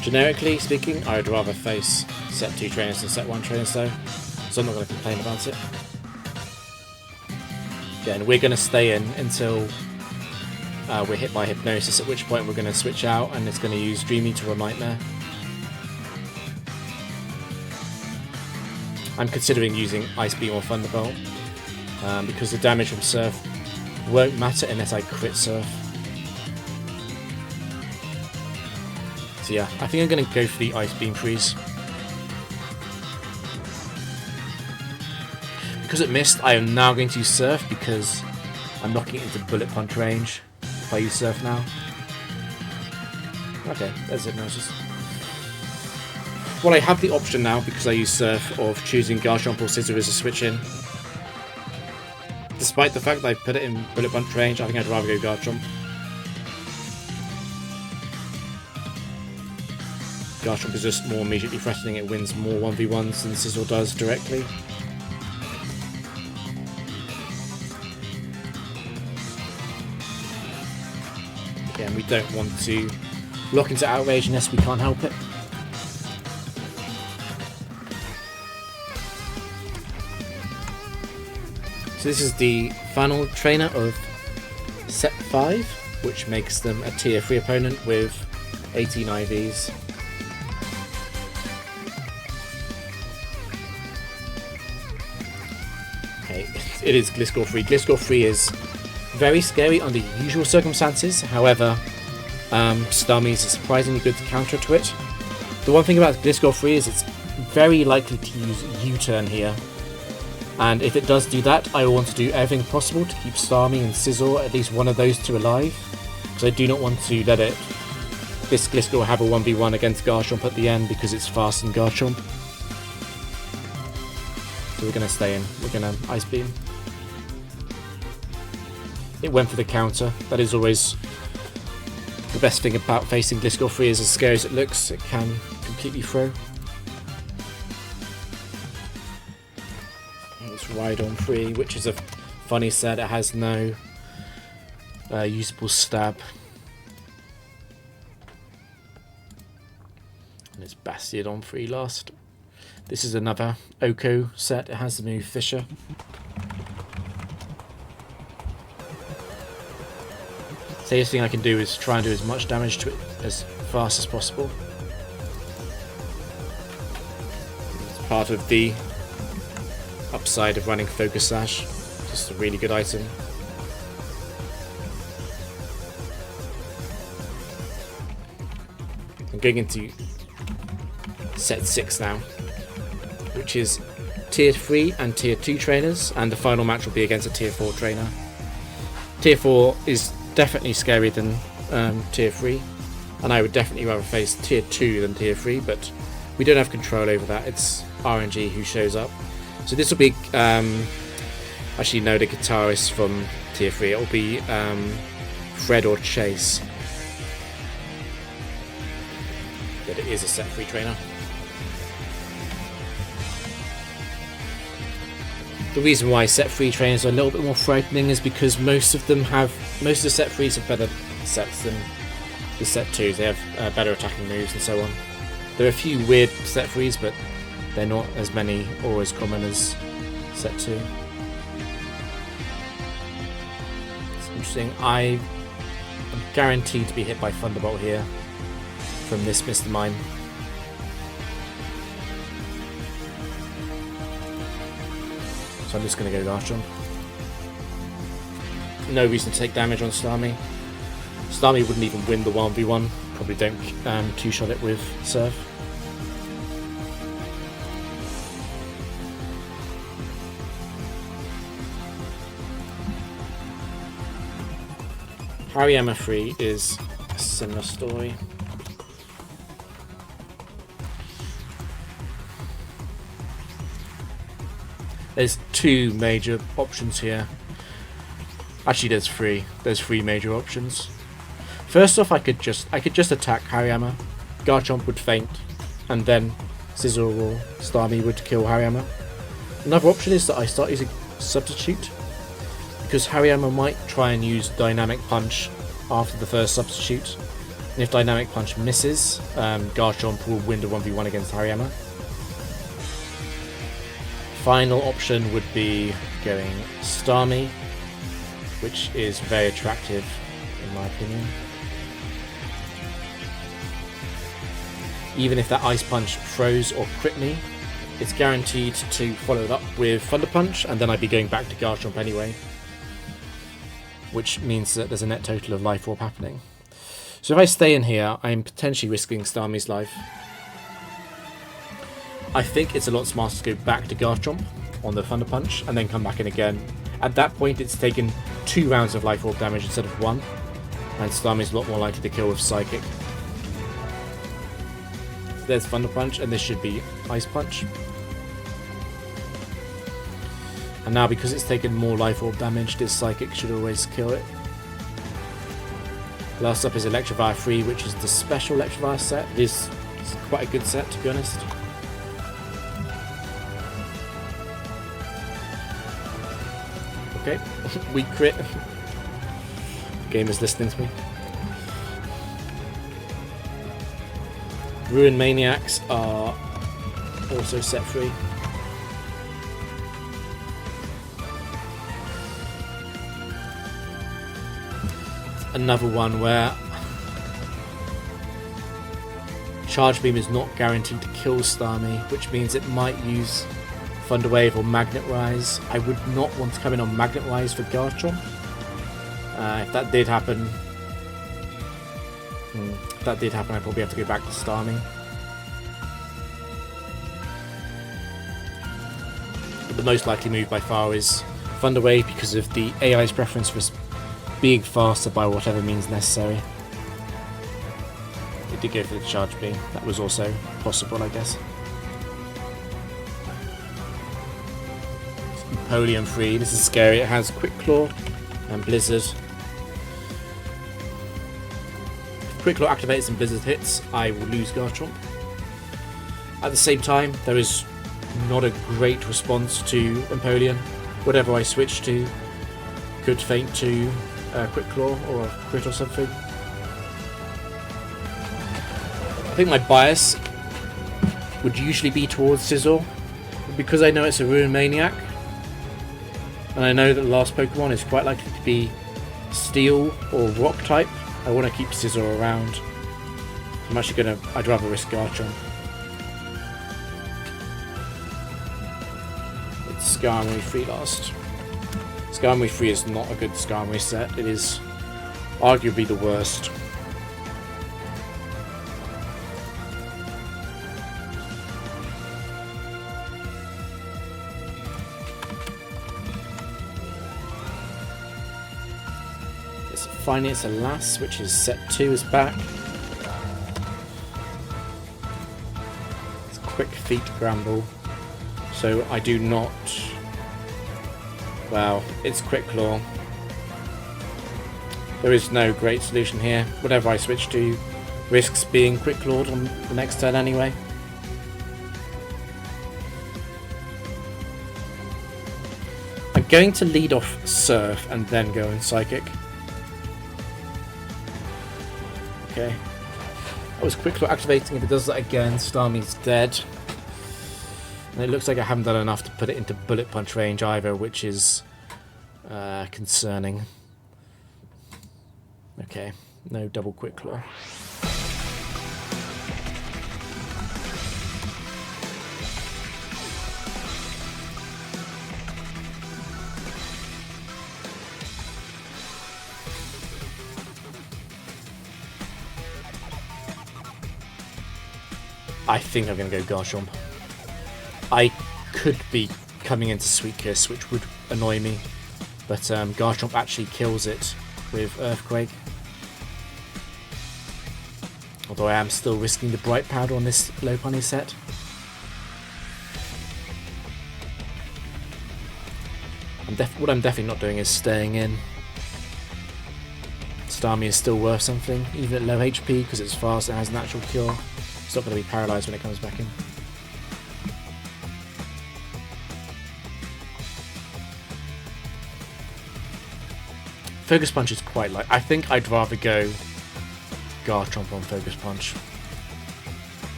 Generically speaking, I would rather face set 2 trainers than set 1 trainers though, so I'm not going to complain about it. Again, we're going to stay in until we're hit by Hypnosis, at which point we're going to switch out and it's going to use Dream Eater or Nightmare. I'm considering using Ice Beam or Thunderbolt because the damage from Surf won't matter unless I crit Surf. So yeah, I think I'm going to go for the Ice Beam Freeze. Because it missed, I am now going to use Surf because I'm knocking it into Bullet Punch range if I use Surf now. Okay, there's Hypnosis. Well, I have the option now, because I use Surf, of choosing Garchomp or Scizor as a switch in. Despite the fact that I put it in Bullet Punch range, I think I'd rather go Garchomp. Garchomp is just more immediately threatening, it wins more 1v1s than Scizor does directly. Again, we don't want to lock into Outrage unless we can't help it. So this is the final trainer of set 5, which makes them a tier 3 opponent with 18 IVs. Okay, it is Gliscor 3. Gliscor 3 is very scary under usual circumstances, however, Starmie is a surprisingly good counter to it. The one thing about Gliscor 3 is it's very likely to use U-turn here. And if it does do that, I will want to do everything possible to keep Starmie and Scizor, at least one of those two, alive. Because I do not want to let this Gliscor have a 1v1 against Garchomp at the end because it's fast than Garchomp. So we're going to stay in. We're going to Ice Beam. It went for the counter. That is always the best thing about facing Gliscor 3, is as scary as it looks, it can completely throw. Rhydon 3, which is a funny set. It has no usable stab. And it's Bastiodon 3 last. This is another Oko set. It has the move Fissure. So the thing I can do is try and do as much damage to it as fast as possible. It's part of the upside of running Focus Sash. Just a really good item. I'm going into set 6 now, which is tier 3 and tier 2 trainers, and the final match will be against a tier 4 trainer. Tier 4 is definitely scarier than tier 3, and I would definitely rather face tier 2 than tier 3, but we don't have control over that. It's RNG who shows up. So this will be, actually no, the guitarist from tier 3, it will be Fred or Chase. But it is a set 3 trainer. The reason why set 3 trainers are a little bit more frightening is because most of the set 3s have better sets than the set 2s. They have better attacking moves and so on. There are a few weird set 3s, but they're not as many or as common as set 2. It's interesting. I'm guaranteed to be hit by Thunderbolt here from this Mr. Mime. So I'm just going to go Garchomp. No reason to take damage on Starmie. Starmie wouldn't even win the 1v1. Probably don't two-shot it with Surf. Hariyama 3 is a similar story. There's 2 major options here. Actually, there's 3. There's 3 major options. First off, I could just attack Hariyama. Garchomp would faint, and then Scizor or Starmie would kill Hariyama. Another option is that I start using Substitute, because Hariyama might try and use Dynamic Punch after the first Substitute, and if Dynamic Punch misses, Garchomp will win the 1v1 against Hariyama. Final option would be going Starmie, which is very attractive in my opinion. Even if that Ice Punch throws or crit me, it's guaranteed to follow it up with Thunder Punch, and then I'd be going back to Garchomp anyway, which means that there's a net total of Life Orb happening. So if I stay in here, I'm potentially risking Starmie's life. I think it's a lot smarter to go back to Garchomp on the Thunder Punch and then come back in again. At that point, it's taken 2 rounds of Life Orb damage instead of 1, and Starmie's a lot more likely to kill with Psychic. There's Thunder Punch, and this should be Ice Punch. And now, because it's taken more Life Orb damage, this Psychic should always kill it. Last up is Electivire 3, which is the special Electivire set. It's quite a good set, to be honest. Okay, weak crit. Game is listening to me. Ruin Maniacs are also set free. Another one where Charge Beam is not guaranteed to kill Starmie, which means it might use Thunder Wave or Magnet Rise. I would not want to come in on Magnet Rise for Garchomp. If that did happen, I'd probably have to go back to Starmie. But the most likely move by far is Thunder Wave because of the AI's preference for being faster by whatever means necessary. It did go for the Charge Beam. That was also possible, I guess. Napoleon 3. This is scary. It has Quick Claw and Blizzard. If Quick Claw activates and Blizzard hits, I will lose Garchomp. At the same time, there is not a great response to Napoleon. Whatever I switch to could feint to Quick Claw or a crit or something. I think my bias would usually be towards Scizor, because I know it's a Ruin Maniac, and I know that the last Pokemon is quite likely to be Steel or Rock type. I want to keep Scizor around. I'd rather risk Garchomp. It's Starmie 3 last. Starmie 3 is not a good Starmie set. It is arguably the worst. Finally, it's Alas, which is set 2 is back. It's Quick Feet Gramble. So I do not... Wow, it's Quick Claw. There is no great solution here. Whatever I switch to risks being Quick Clawed on the next turn anyway. I'm going to lead off Surf and then go in Psychic. Okay. That was Quick Claw activating. If it does that again, Starmie's dead. And it looks like I haven't done enough to put it into Bullet Punch range either, which is concerning. Okay, no double Quick Claw. I think I'm going to go Garchomp. I could be coming into Sweet Kiss, which would annoy me, but Garchomp actually kills it with Earthquake. Although I am still risking the Bright Powder on this low pony set. What I'm definitely not doing is staying in. Starmie is still worth something, even at low HP, because it's fast and has natural cure. It's not going to be paralysed when it comes back in. Focus Punch is quite light. I think I'd rather go Garchomp on Focus Punch.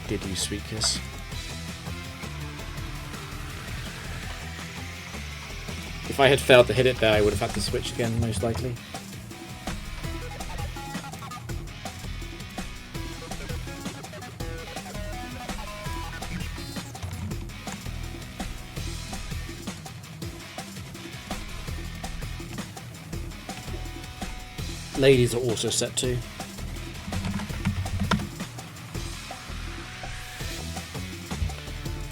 Did use Sweet Kiss. If I had failed to hit it there, I would have had to switch again, most likely. Ladies are also set too.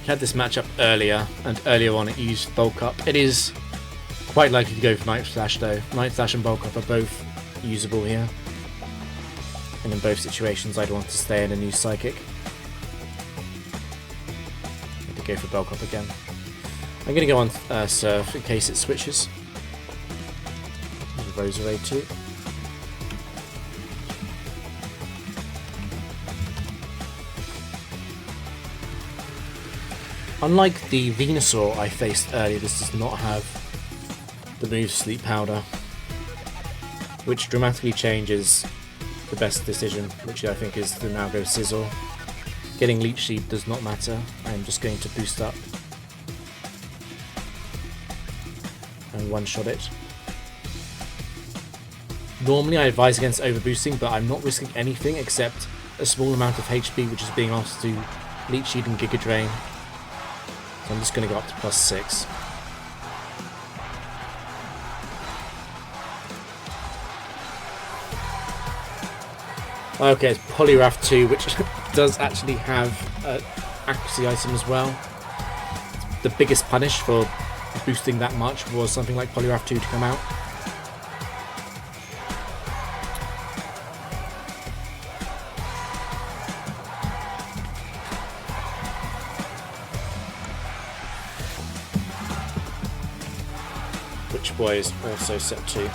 We had this matchup earlier, and earlier on it used Bulk Up. It is quite likely to go for Night Slash though. Night Slash and Bulk Up are both usable here. And in both situations I'd want to stay in and use Psychic. Need to go for Bulk Up again. I'm going to go on Surf in case it switches. Roserade too. Unlike the Venusaur I faced earlier, this does not have the move Sleep Powder, which dramatically changes the best decision, which I think is to now go Scizor. Getting Leech Seed does not matter, I'm just going to boost up and one-shot it. Normally I advise against overboosting, but I'm not risking anything except a small amount of HP, which is being asked to Leech Seed and Giga Drain. So I'm just going to go up to +6. Okay, it's Poliwrath 2, which does actually have accuracy item as well. The biggest punish for boosting that much was something like Poliwrath 2 to come out. Which boy is also set to.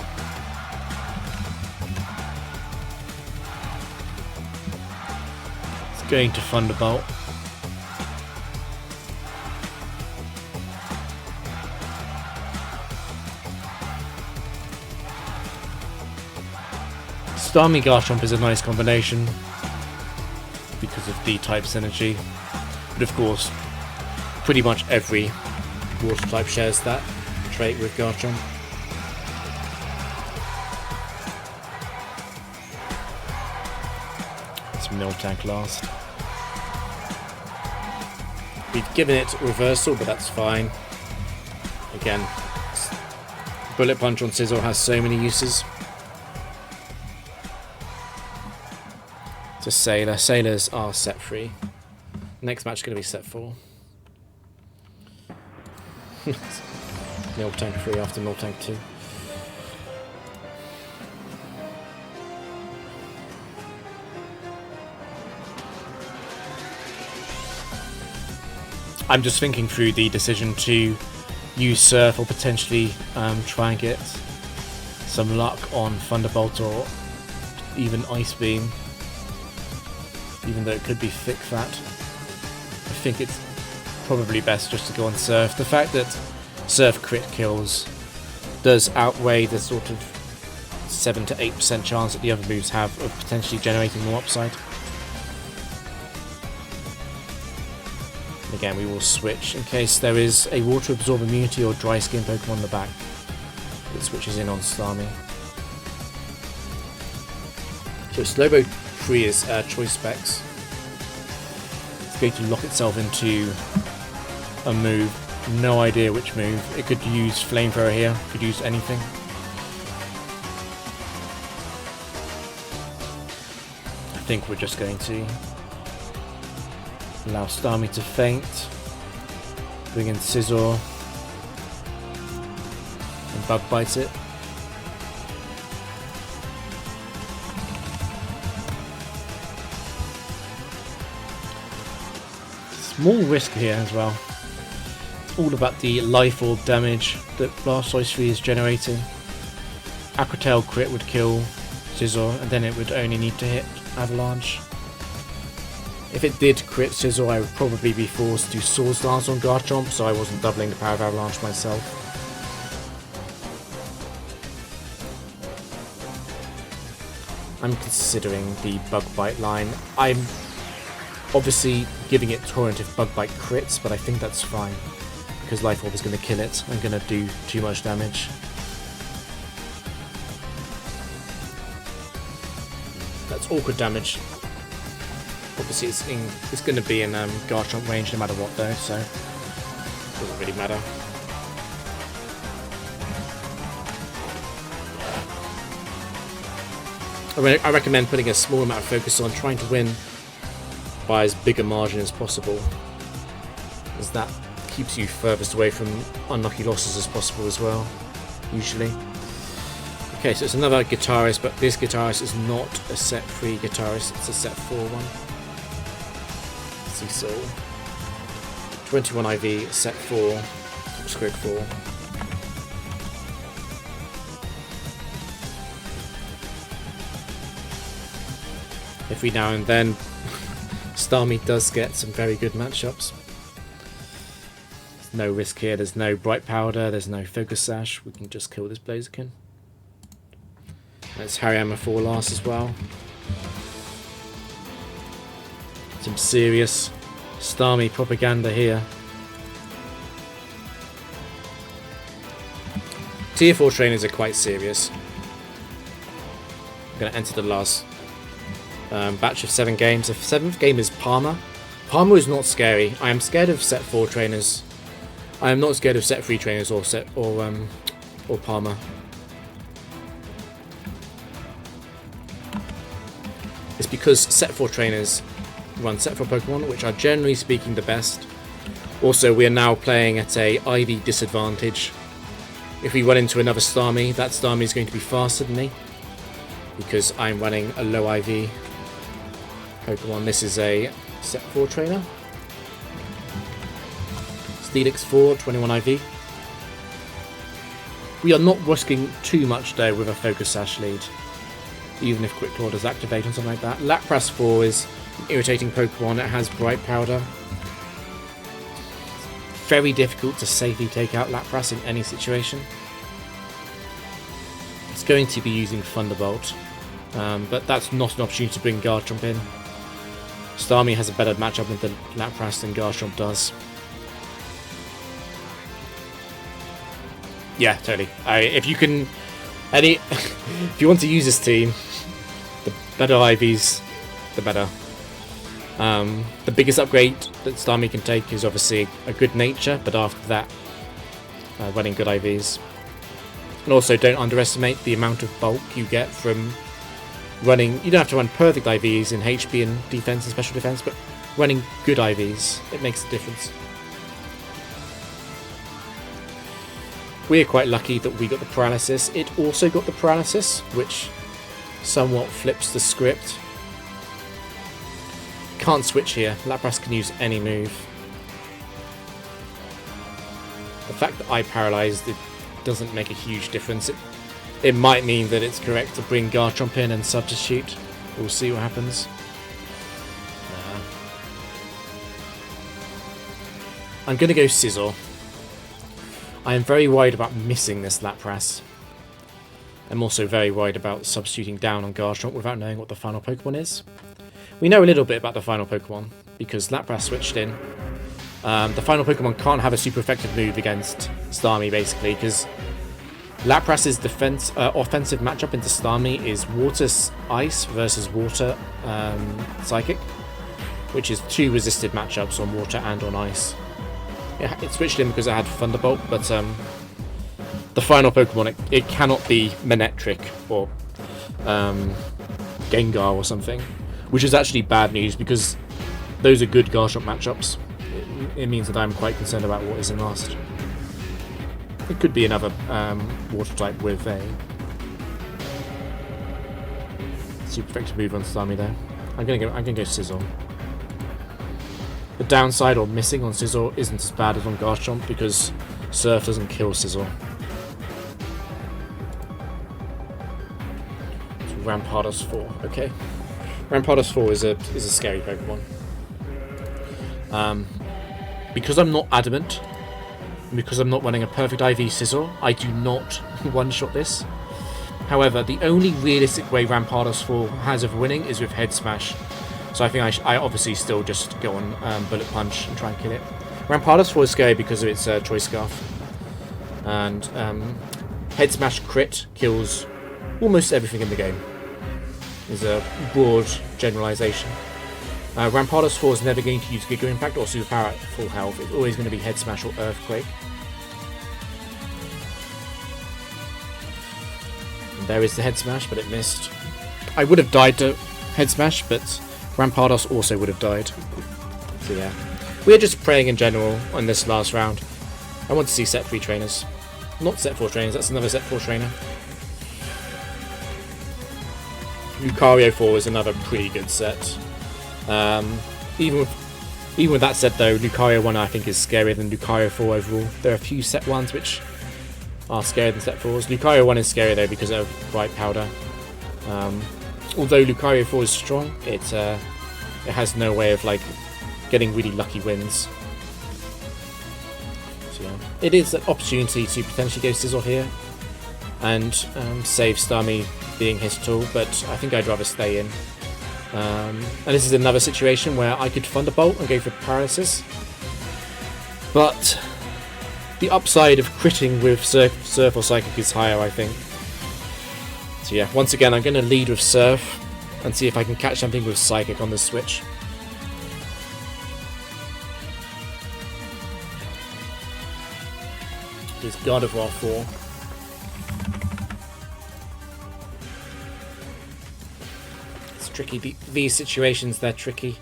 It's going to Thunderbolt. Starmie Garchomp is a nice combination because of D-type synergy, but of course pretty much every water type shares that trait with Garchomp. It's Miltank last. We've given it reversal, but that's fine. Again, Bullet Punch on Scizor has so many uses. To Sailor. Sailors are set 3. Next match is going to be set 4. Miltank 3 after Miltank 2. I'm just thinking through the decision to use Surf or potentially try and get some luck on Thunderbolt or even Ice Beam. Even though it could be Thick Fat. I think it's probably best just to go on Surf. The fact that surf crit kills does outweigh the sort of 7 to 8% chance that the other moves have of potentially generating more upside. Again, we will switch in case there is a water absorb immunity or dry skin Pokemon in the back. It switches in on Starmie. So Slowbro Tree is choice specs. It's going to lock itself into a move. No idea which move. It could use Flamethrower here, could use anything. I think we're just going to allow Starmie to faint. Bring in Scizor. And Bug Bite it. Small risk here as well. It's all about the life orb damage that Blastoise 3 is generating. Aqua Tail crit would kill Scizor, and then it would only need to hit Avalanche. If it did crit Scizor, I would probably be forced to Swords Dance on Garchomp, so I wasn't doubling the power of Avalanche myself. I'm considering the Bug Bite line. I'm obviously giving it Torrent if Bug Bite crits, but I think that's fine, because Life Orb is going to kill it and going to do too much damage. That's awkward damage. Obviously it's going to be in Garchomp range no matter what though, so it doesn't really matter. I recommend putting a small amount of focus on trying to win by as big a margin as possible, as that keeps you furthest away from unlucky losses as possible as well, usually. Okay, so it's another Guitarist, but this Guitarist is not a set 3 Guitarist, it's a set 4 one. Let's see, so 21 IV, set 4, Squig 4. Every now and then, Starmie does get some very good matchups. There's no risk here, there's no Bright Powder, there's no Focus Sash, we can just kill this Blaziken. Let's Hariyama 4 last as well. Some serious Starmie propaganda here. Tier 4 trainers are quite serious. I'm going to enter the last batch of 7 games. The 7th game is Palmer. Palmer is not scary. I am scared of set 4 trainers. I am not scared of set 3 trainers or Palmer. It's because set 4 trainers run set 4 Pokemon, which are generally speaking the best. Also, we are now playing at a IV disadvantage. If we run into another Starmie, that Starmie is going to be faster than me, because I'm running a low IV Pokemon. This is a set 4 trainer. Steelix 4, 21 IV. We are not risking too much though with a Focus Sash lead, even if Quick Claw does activate on something like that. Lapras 4 is an irritating Pokemon. It has Bright Powder. Very difficult to safely take out Lapras in any situation. It's going to be using Thunderbolt, but that's not an opportunity to bring Garchomp in. Starmie has a better matchup with the Lapras than Garchomp does. Yeah, totally. If you can, if you want to use this team, the better IVs, the better. The biggest upgrade that Starmie can take is obviously a good nature, but after that, running good IVs. And also, don't underestimate the amount of bulk you get from running. You don't have to run perfect IVs in HP and defense and special defense, but running good IVs, it makes a difference. We are quite lucky that we got the paralysis. It also got the paralysis, which somewhat flips the script. Can't switch here. Lapras can use any move. The fact that I paralysed it doesn't make a huge difference. It might mean that it's correct to bring Garchomp in and substitute. We'll see what happens. I'm going to go Scizor. I am very worried about missing this Lapras. I'm also very worried about substituting down on Garchomp without knowing what the final Pokemon is. We know a little bit about the final Pokemon, because Lapras switched in. The final Pokemon can't have a super effective move against Starmie, basically, because Lapras's offensive matchup into Starmie is Water Ice versus Water Psychic, which is 2 resisted matchups on Water and on Ice. It switched in because it had Thunderbolt, but the final Pokemon, it cannot be Manectric or Gengar or something, which is actually bad news because those are good Garchomp matchups. It means that I'm quite concerned about what is in last. It could be another water type with a super effective move on Starmie there. I'm gonna go Scizor. The downside or missing on Scizor isn't as bad as on Garchomp because Surf doesn't kill Scizor. So Rampardos 4, okay. Rampardos 4 is a scary Pokemon. Because I'm not adamant, because I'm not running a perfect IV Scizor, I do not one-shot this. However, the only realistic way Rampardos 4 has of winning is with Head Smash. So I think I obviously still just go on Bullet Punch and try and kill it. Rampardos 4 is scary because of its Choice Scarf. And Head Smash crit kills almost everything in the game. Is a broad generalization. Rampardos 4 is never going to use Giga Impact or Superpower at full health. It's always going to be Head Smash or Earthquake. And there is the Head Smash, but it missed. I would have died to Head Smash, but Rampardos also would have died. So yeah. We're just praying in general on this last round. I want to see set 3 trainers. Not set 4 trainers, that's another set 4 trainer. Lucario 4 is another pretty good set. Even with that said though, Lucario 1 I think is scarier than Lucario 4 overall. There are a few set 1s which are scarier than set 4s. Lucario 1 is scarier though because of Bright Powder. Although Lucario 4 is strong, it has no way of like getting really lucky wins. So yeah, it is an opportunity to potentially go Scizor here and save Starmie being his tool, but I think I'd rather stay in. And this is another situation where I could Thunderbolt and go for Paralysis, but the upside of critting with Surf or Psychic is higher, I think. So yeah, once again I'm going to lead with Surf and see if I can catch something with Psychic on this switch. Here's Gardevoir 4. Tricky. These situations, they're tricky.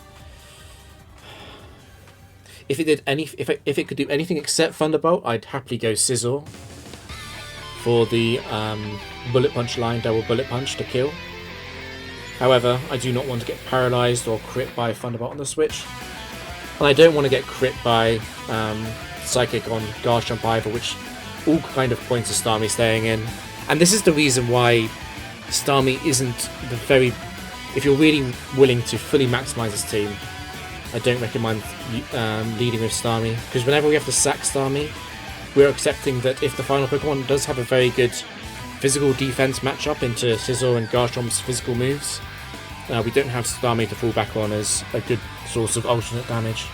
If it could do anything except Thunderbolt, I'd happily go Scizor for the Bullet Punch line, double Bullet Punch to kill. However, I do not want to get paralyzed or crit by Thunderbolt on the switch, and I don't want to get crit by Psychic on Garchomp either, which all kind of points to Starmie staying in. And this is the reason why Starmie isn't the very... If you're really willing to fully maximize this team, I don't recommend leading with Starmie, because whenever we have to sack Starmie, we're accepting that if the final Pokemon does have a very good physical defense matchup into Scizor and Garchomp's physical moves, we don't have Starmie to fall back on as a good source of alternate damage.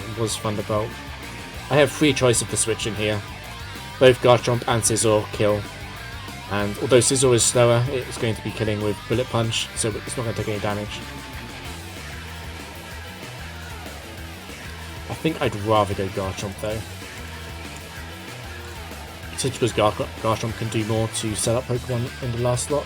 It was Thunderbolt. I have free choice of the switch in here. Both Garchomp and Scizor kill. And although Scizor is slower, it's going to be killing with Bullet Punch, so it's not going to take any damage. I think I'd rather go Garchomp though. Just because Garchomp can do more to set up Pokemon in the last slot.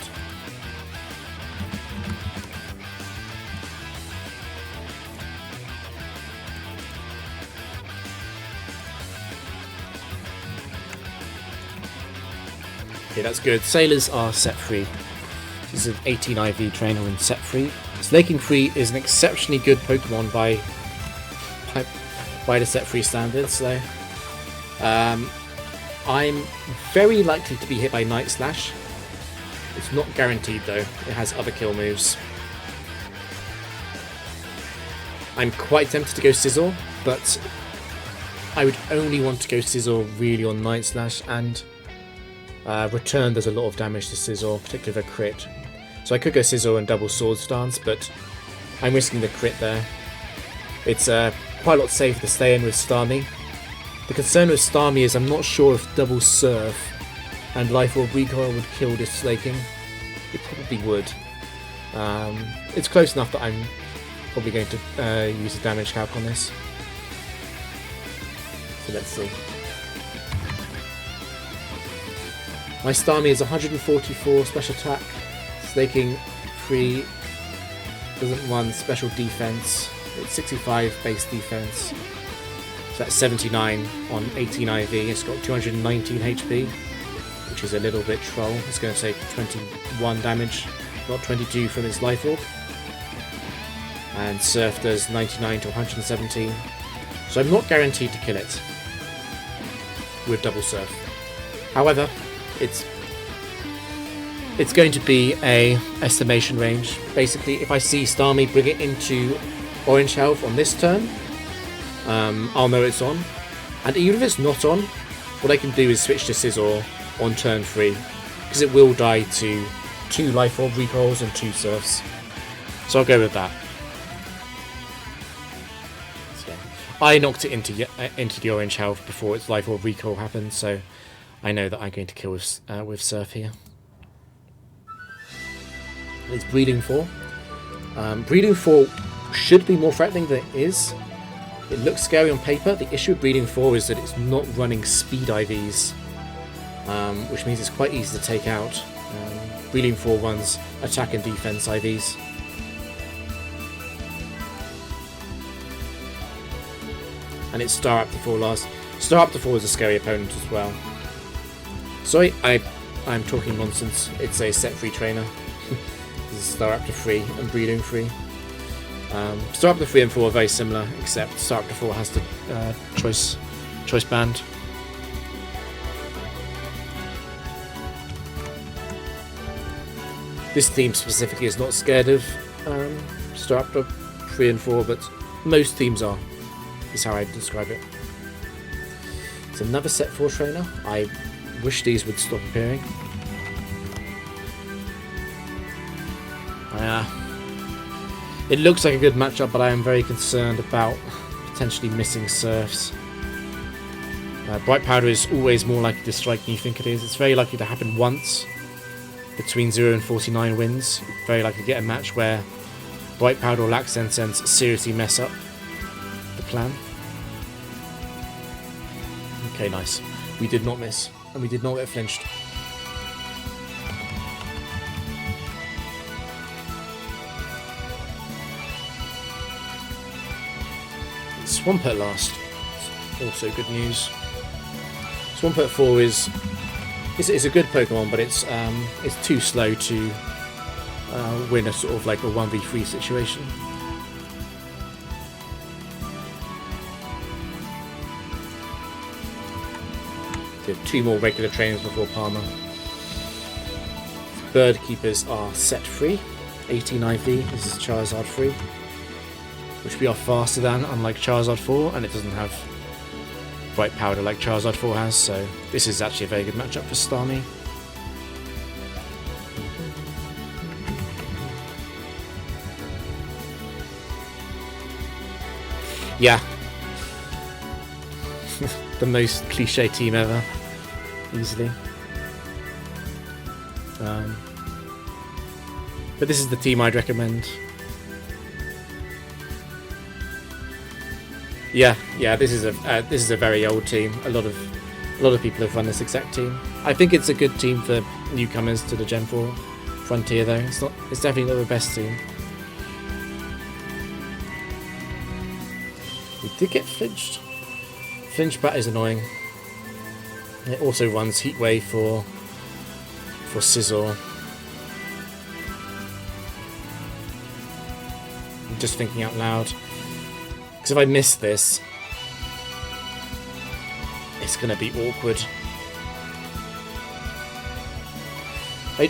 Okay, that's good. Sailors are set free. This is an 18 IV trainer in set free. Snaking Free is an exceptionally good Pokemon by the set free standards. So, I'm very likely to be hit by Night Slash. It's not guaranteed though. It has other kill moves. I'm quite tempted to go Scizor, but I would only want to go Scizor really on Night Slash, and Return does a lot of damage to Scizor, particularly with a crit. So I could go Scizor and double Sword Stance, but I'm risking the crit there. It's quite a lot safer to stay in with Starmie. The concern with Starmie is I'm not sure if double Surf and Life Orb Recoil would kill this Slaking. It probably would. It's close enough that I'm probably going to use a damage calc on this. So let's see. My Starmie is 144 special attack, Slaking 3, doesn't run special defense, it's 65 base defense, so that's 79 on 18 IV, it's got 219 HP, which is a little bit troll. It's going to take 21 damage, not 22 from its Life Orb, and Surf does 99 to 117, so I'm not guaranteed to kill it with double Surf. However, it's going to be a estimation range. Basically, if I see Starmie bring it into Orange Health on this turn, I'll know it's on. And even if it's not on, what I can do is switch to Scizor on turn 3, because it will die to 2 Life Orb Recoils and 2 Surfs. So I'll go with that. So, I knocked it into the Orange Health before its Life Orb Recoil happened, so I know that I'm going to kill with Surf here. It's Breeding 4. Breeding 4 should be more threatening than it is. It looks scary on paper. The issue with Breeding 4 is that it's not running speed IVs, which means it's quite easy to take out. Breeding 4 runs attack and defense IVs. And it's Star Up to 4 last. Star Up to 4 is a scary opponent as well. Sorry, I'm talking nonsense. It's a set 3 trainer. This is Star Up to 3 and Breeding 3. Star Up to 3 and 4 are very similar, except Star Up to 4 has the choice band. This team specifically is not scared of Star Up to 3 and 4, but most teams are, is how I describe it. It's another set 4 trainer. I wish these would stop appearing. It looks like a good matchup, but I am very concerned about potentially missing Surfs. Bright Powder is always more likely to strike than you think it is. It's very likely to happen once between 0 and 49 wins. Very likely to get a match where Bright Powder or Lax Sense seriously mess up the plan. Okay, nice. We did not miss, and we did not get flinched. Swampert last. Also good news. Swampert 4 is a good Pokemon, but it's too slow to win a sort of like a 1v3 situation. So 2 more regular trainers before Palmer. Bird Keepers are set free. 18 IV. This is Charizard free, which we are faster than, unlike Charizard 4, and it doesn't have Bright Powder like Charizard 4 has, so this is actually a very good matchup for Starmie. Yeah. The most cliche team ever. Easily. But this is the team I'd recommend. Yeah, this is a very old team. A lot of people have run this exact team. I think it's a good team for newcomers to the Gen 4 Frontier, though. It's definitely not the best team. We did get flinched. Flinch Bat is annoying. It also runs Heat Wave for Scizor. I'm just thinking out loud. Because if I miss this, it's going to be awkward. I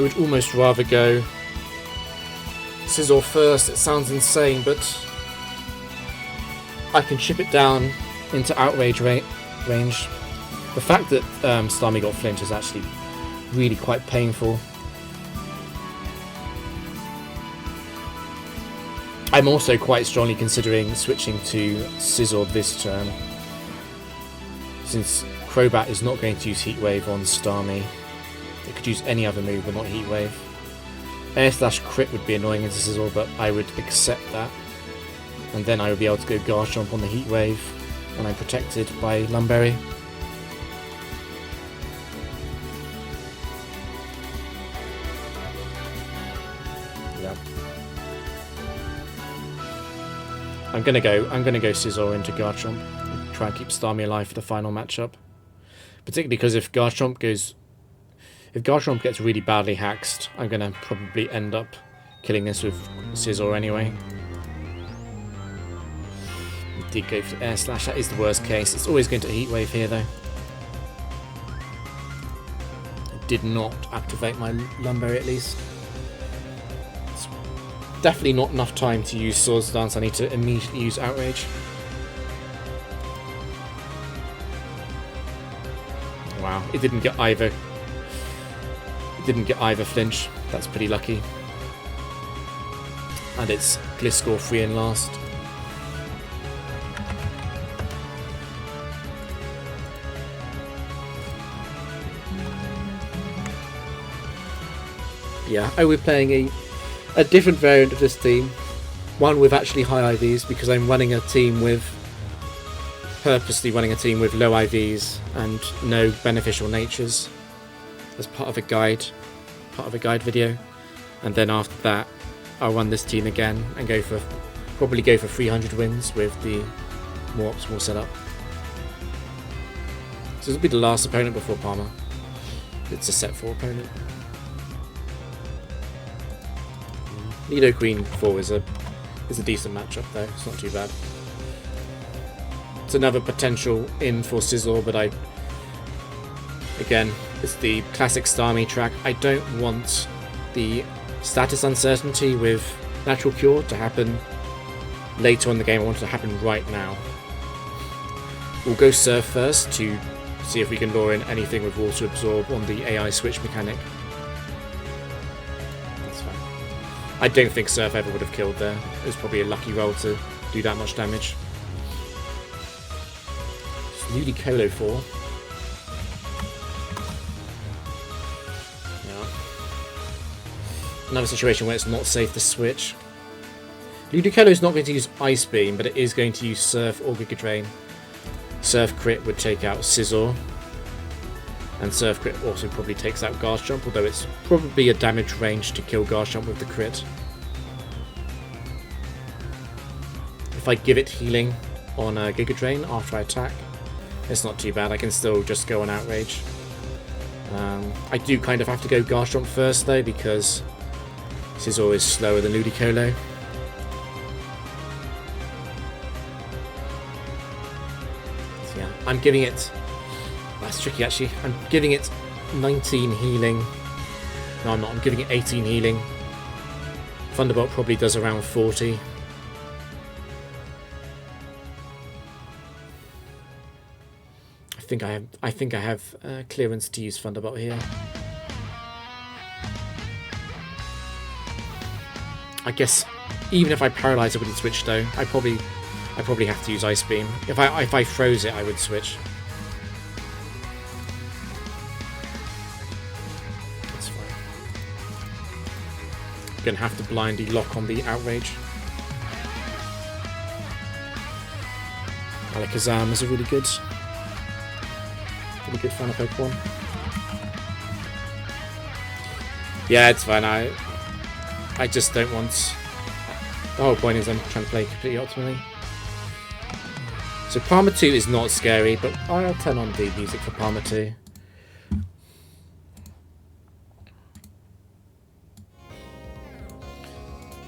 would almost rather go Scizor first. It sounds insane, but I can chip it down into Outrage range. The fact that Starmie got flinch is actually really quite painful. I'm also quite strongly considering switching to Scizor this turn, since Crobat is not going to use Heat Wave on Starmie. It could use any other move but not Heat Wave. Air Slash Crit would be annoying into Scizor, but I would accept that. And then I would be able to go Garchomp on the Heat Wave when I'm protected by Lum Berry. Yeah. I'm gonna go Scizor into Garchomp and try and keep Starmie alive for the final matchup. Particularly because if Garchomp gets really badly haxed, I'm gonna probably end up killing this with Scizor anyway. Did go for Air Slash, that is the worst case. It's always going to Heat Wave here though. I did not activate my Lum Berry at least. It's definitely not enough time to use Swords Dance. I need to immediately use Outrage. Wow, it didn't get either. It didn't get either flinch. That's pretty lucky. And it's Gliscor free and last. Yeah, we're playing a different variant of this team. One with actually high IVs, because I'm running a team with... purposely running a team with low IVs and no beneficial natures as part of a guide video. And then after that, I'll run this team again and probably go for 300 wins with the more optimal setup. So this will be the last opponent before Palmer. It's a set 4 opponent. Nido Queen 4 is a decent matchup though, it's not too bad. It's another potential in for Scizor, but again, it's the classic Starmie track. I don't want the status uncertainty with Natural Cure to happen later in the game. I want it to happen right now. We'll go Surf first to see if we can lure in anything with Water Absorb on the AI switch mechanic. That's fine. I don't think Surf ever would have killed there. It was probably a lucky roll to do that much damage. Ludicolo 4. Yeah. Another situation where it's not safe to switch. Ludicolo is not going to use Ice Beam, but it is going to use Surf or Giga Drain. Surf Crit would take out Scizor. And Surf Crit also probably takes out Garchomp, although it's probably a damage range to kill Garchomp with the crit. If I give it healing on Giga Drain after I attack, it's not too bad. I can still just go on Outrage. I do kind of have to go Garchomp first though, because Scizor is slower than Ludicolo. So yeah, I'm giving it... That's tricky actually. I'm giving it 19 healing. No, I'm not. I'm giving it 18 healing. Thunderbolt probably does around 40. I think I have clearance to use Thunderbolt here. I guess even if I paralyze, I wouldn't switch though. I probably have to use Ice Beam. If I froze it, I would switch. That's fine. I'm gonna have to blindly lock on the Outrage. Alakazam is a really good fan of Pokemon. Yeah, it's fine. I just don't want... The whole point is I'm trying to play completely optimally. So Palmer 2 is not scary, but I'll turn on the music for Palmer 2.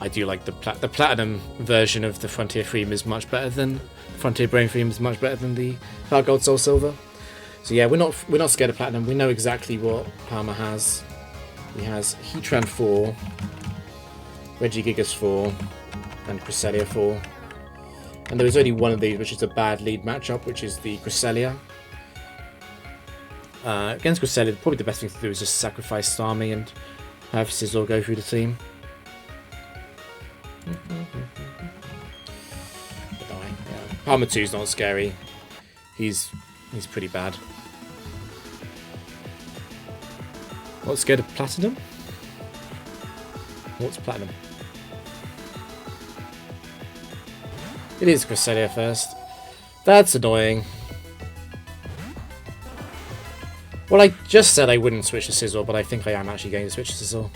I do like the Platinum version of the Frontier theme is much better than... Frontier Brain theme is much better than the Heart Gold Soul Silver. So yeah, we're not scared of Platinum. We know exactly what Palmer has. He has Heatran 4, Regigigas 4, and Cresselia 4. And there is only one of these which is a bad lead matchup, which is the Cresselia. Against Cresselia, probably the best thing to do is just sacrifice Starmie and have Scizor go through the team. Palmer 2's not scary. He's pretty bad. What's scared of Platinum? What's Platinum? It is Cresselia first. That's annoying. Well, I just said I wouldn't switch to Scizor, but I think I am actually going to switch to Scizor.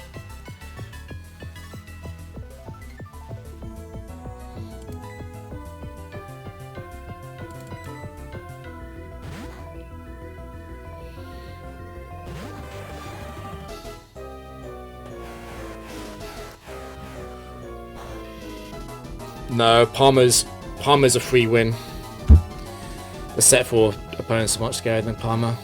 No, Palmer's a free win. The set 4 opponents are much scarier than Palmer.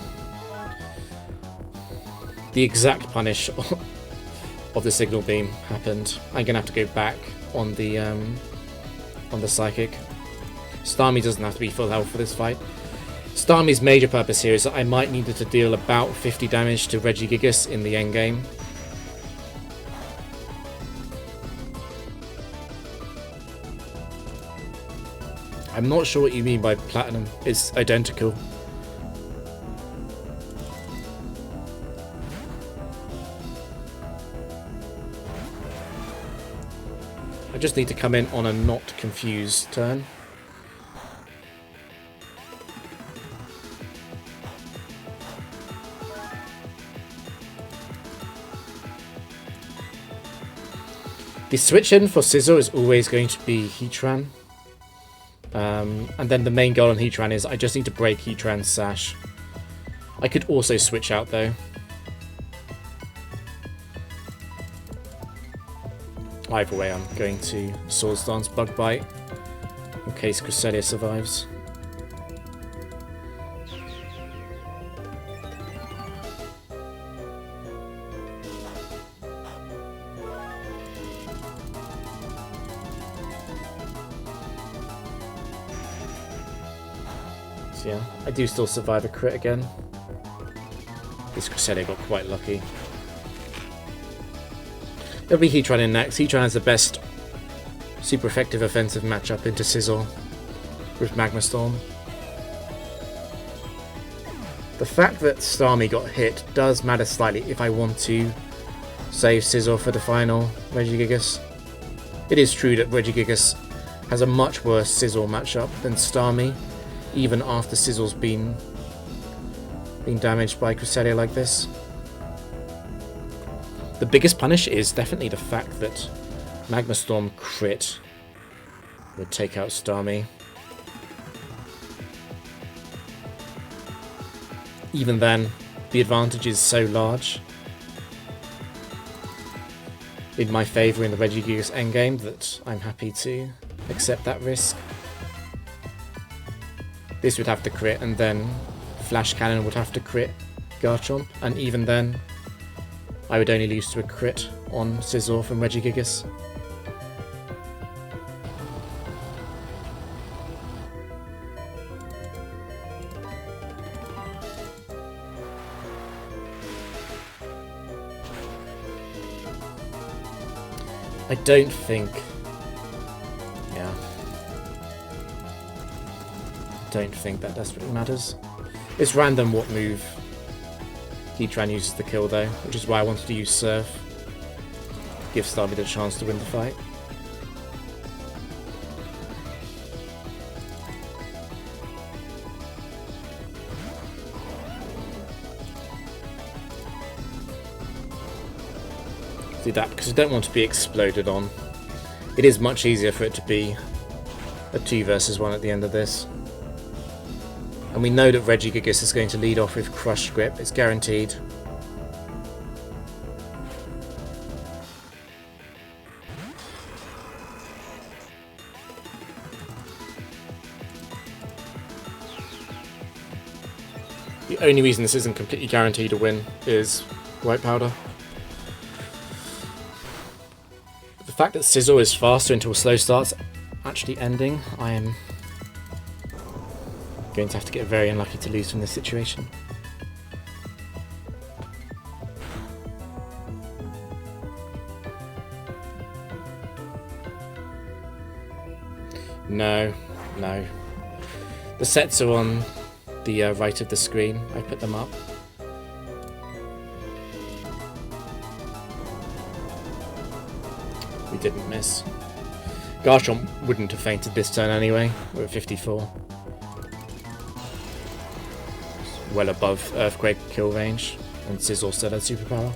The exact punish of the Signal Beam happened. I'm gonna have to go back on the Psychic. Starmie doesn't have to be full health for this fight. Starmie's major purpose here is that I might need to deal about 50 damage to Regigigas in the endgame. I'm not sure what you mean by Platinum. It's identical. I just need to come in on a not confused turn. The switch in for Scizor is always going to be Heatran. And then the main goal on Heatran is I just need to break Heatran's Sash. I could also switch out though. Either way, I'm going to Swords Dance Bug Bite in case Cresselia survives. So yeah, I do still survive a crit again. This Cresselia got quite lucky. It'll be Heatran in next. Heatran has the best super effective offensive matchup into Scizor with Magma Storm. The fact that Starmie got hit does matter slightly if I want to save Scizor for the final Regigigas. It is true that Regigigas has a much worse Scizor matchup than Starmie, even after Scizor's been damaged by Cresselia like this. The biggest punish is definitely the fact that Magma Storm crit would take out Starmie. Even then, the advantage is so large in my favour in the Regigigas endgame that I'm happy to accept that risk. This would have to crit, and then Flash Cannon would have to crit Garchomp, and even then I would only lose to a crit on Scizor from Regigigas. I don't think... yeah. I don't think that desperately matters. It's random what move Heatran uses the kill though, which is why I wanted to use Surf. Give Starmie the chance to win the fight. Do that because I don't want to be exploded on. It is much easier for it to be a 2 versus 1 at the end of this. And we know that Regigigas is going to lead off with Crush Grip, it's guaranteed. The only reason this isn't completely guaranteed to win is White Powder. The fact that Scizor is faster until slow starts actually ending, I am going to have to get very unlucky to lose from this situation. No, no. The sets are on the right of the screen. I put them up. We didn't miss. Garchomp wouldn't have fainted this turn anyway. We're at 54. Well above Earthquake kill range. And Scizor still had Superpower.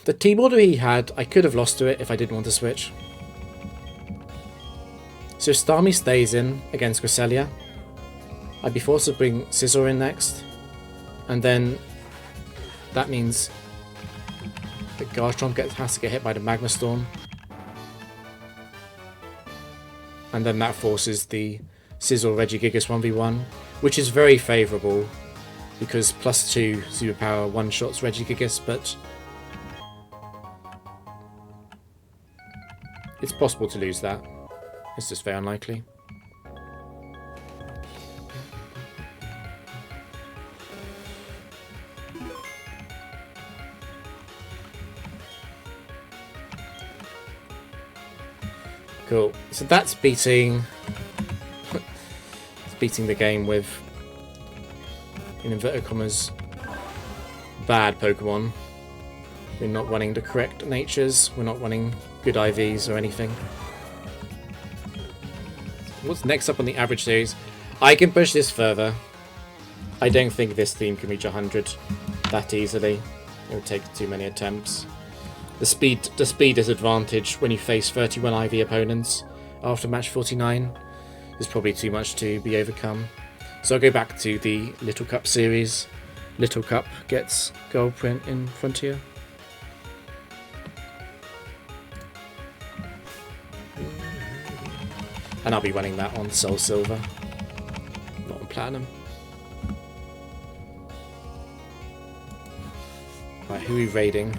The T-Border he had, I could have lost to it if I didn't want to switch. So if Starmie stays in against Cresselia, I'd be forced to bring Scizor in next. And then that means that Garchomp has to get hit by the Magma Storm. And then that forces the Scizor Regigigas 1v1, which is very favourable because +2 Superpower one-shots Regigigas, but it's possible to lose that. It's just very unlikely. Cool. So that's beating the game with, in inverted commas, bad Pokemon. We're not running the correct natures. We're not running good IVs or anything. What's next up on the average series? I can push this further. I don't think this theme can reach 100 that easily. It would take too many attempts. The speed disadvantage when you face 31 IV opponents after match 49 is probably too much to be overcome. So I'll go back to the Little Cup series. Little Cup gets gold print in Frontier. And I'll be running that on Soul Silver, not on Platinum. Right, who are we raiding?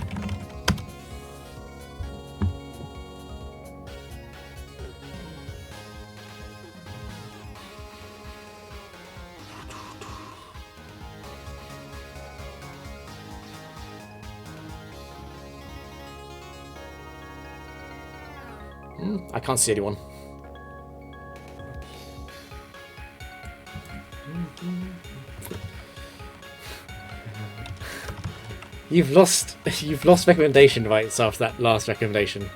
I can't see anyone. You've lost recommendation rights after that last recommendation.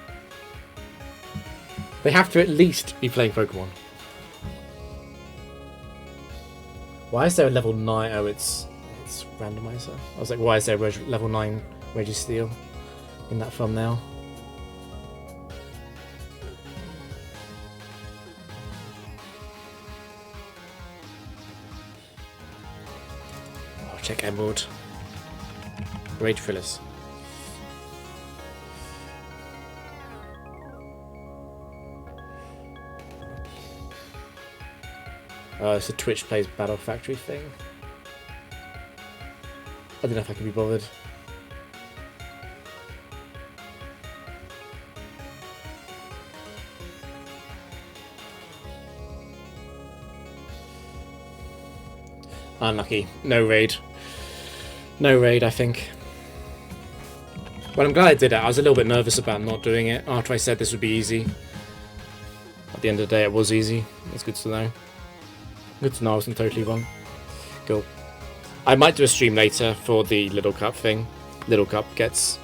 They have to at least be playing Pokemon. Why is there a level 9? Oh, it's randomizer. I was like, why is there a level 9 Registeel in that thumbnail? Oh, check Emerald. Rage Fillers. Oh, it's a Twitch plays Battle Factory thing. I don't know if I can be bothered. Unlucky. No raid. No raid, I think. Well, I'm glad I did it. I was a little bit nervous about not doing it after I said this would be easy. At the end of the day, it was easy. It's good to know. Good to know I wasn't totally wrong. Cool. I might do a stream later for the Little Cup thing. Little Cup gets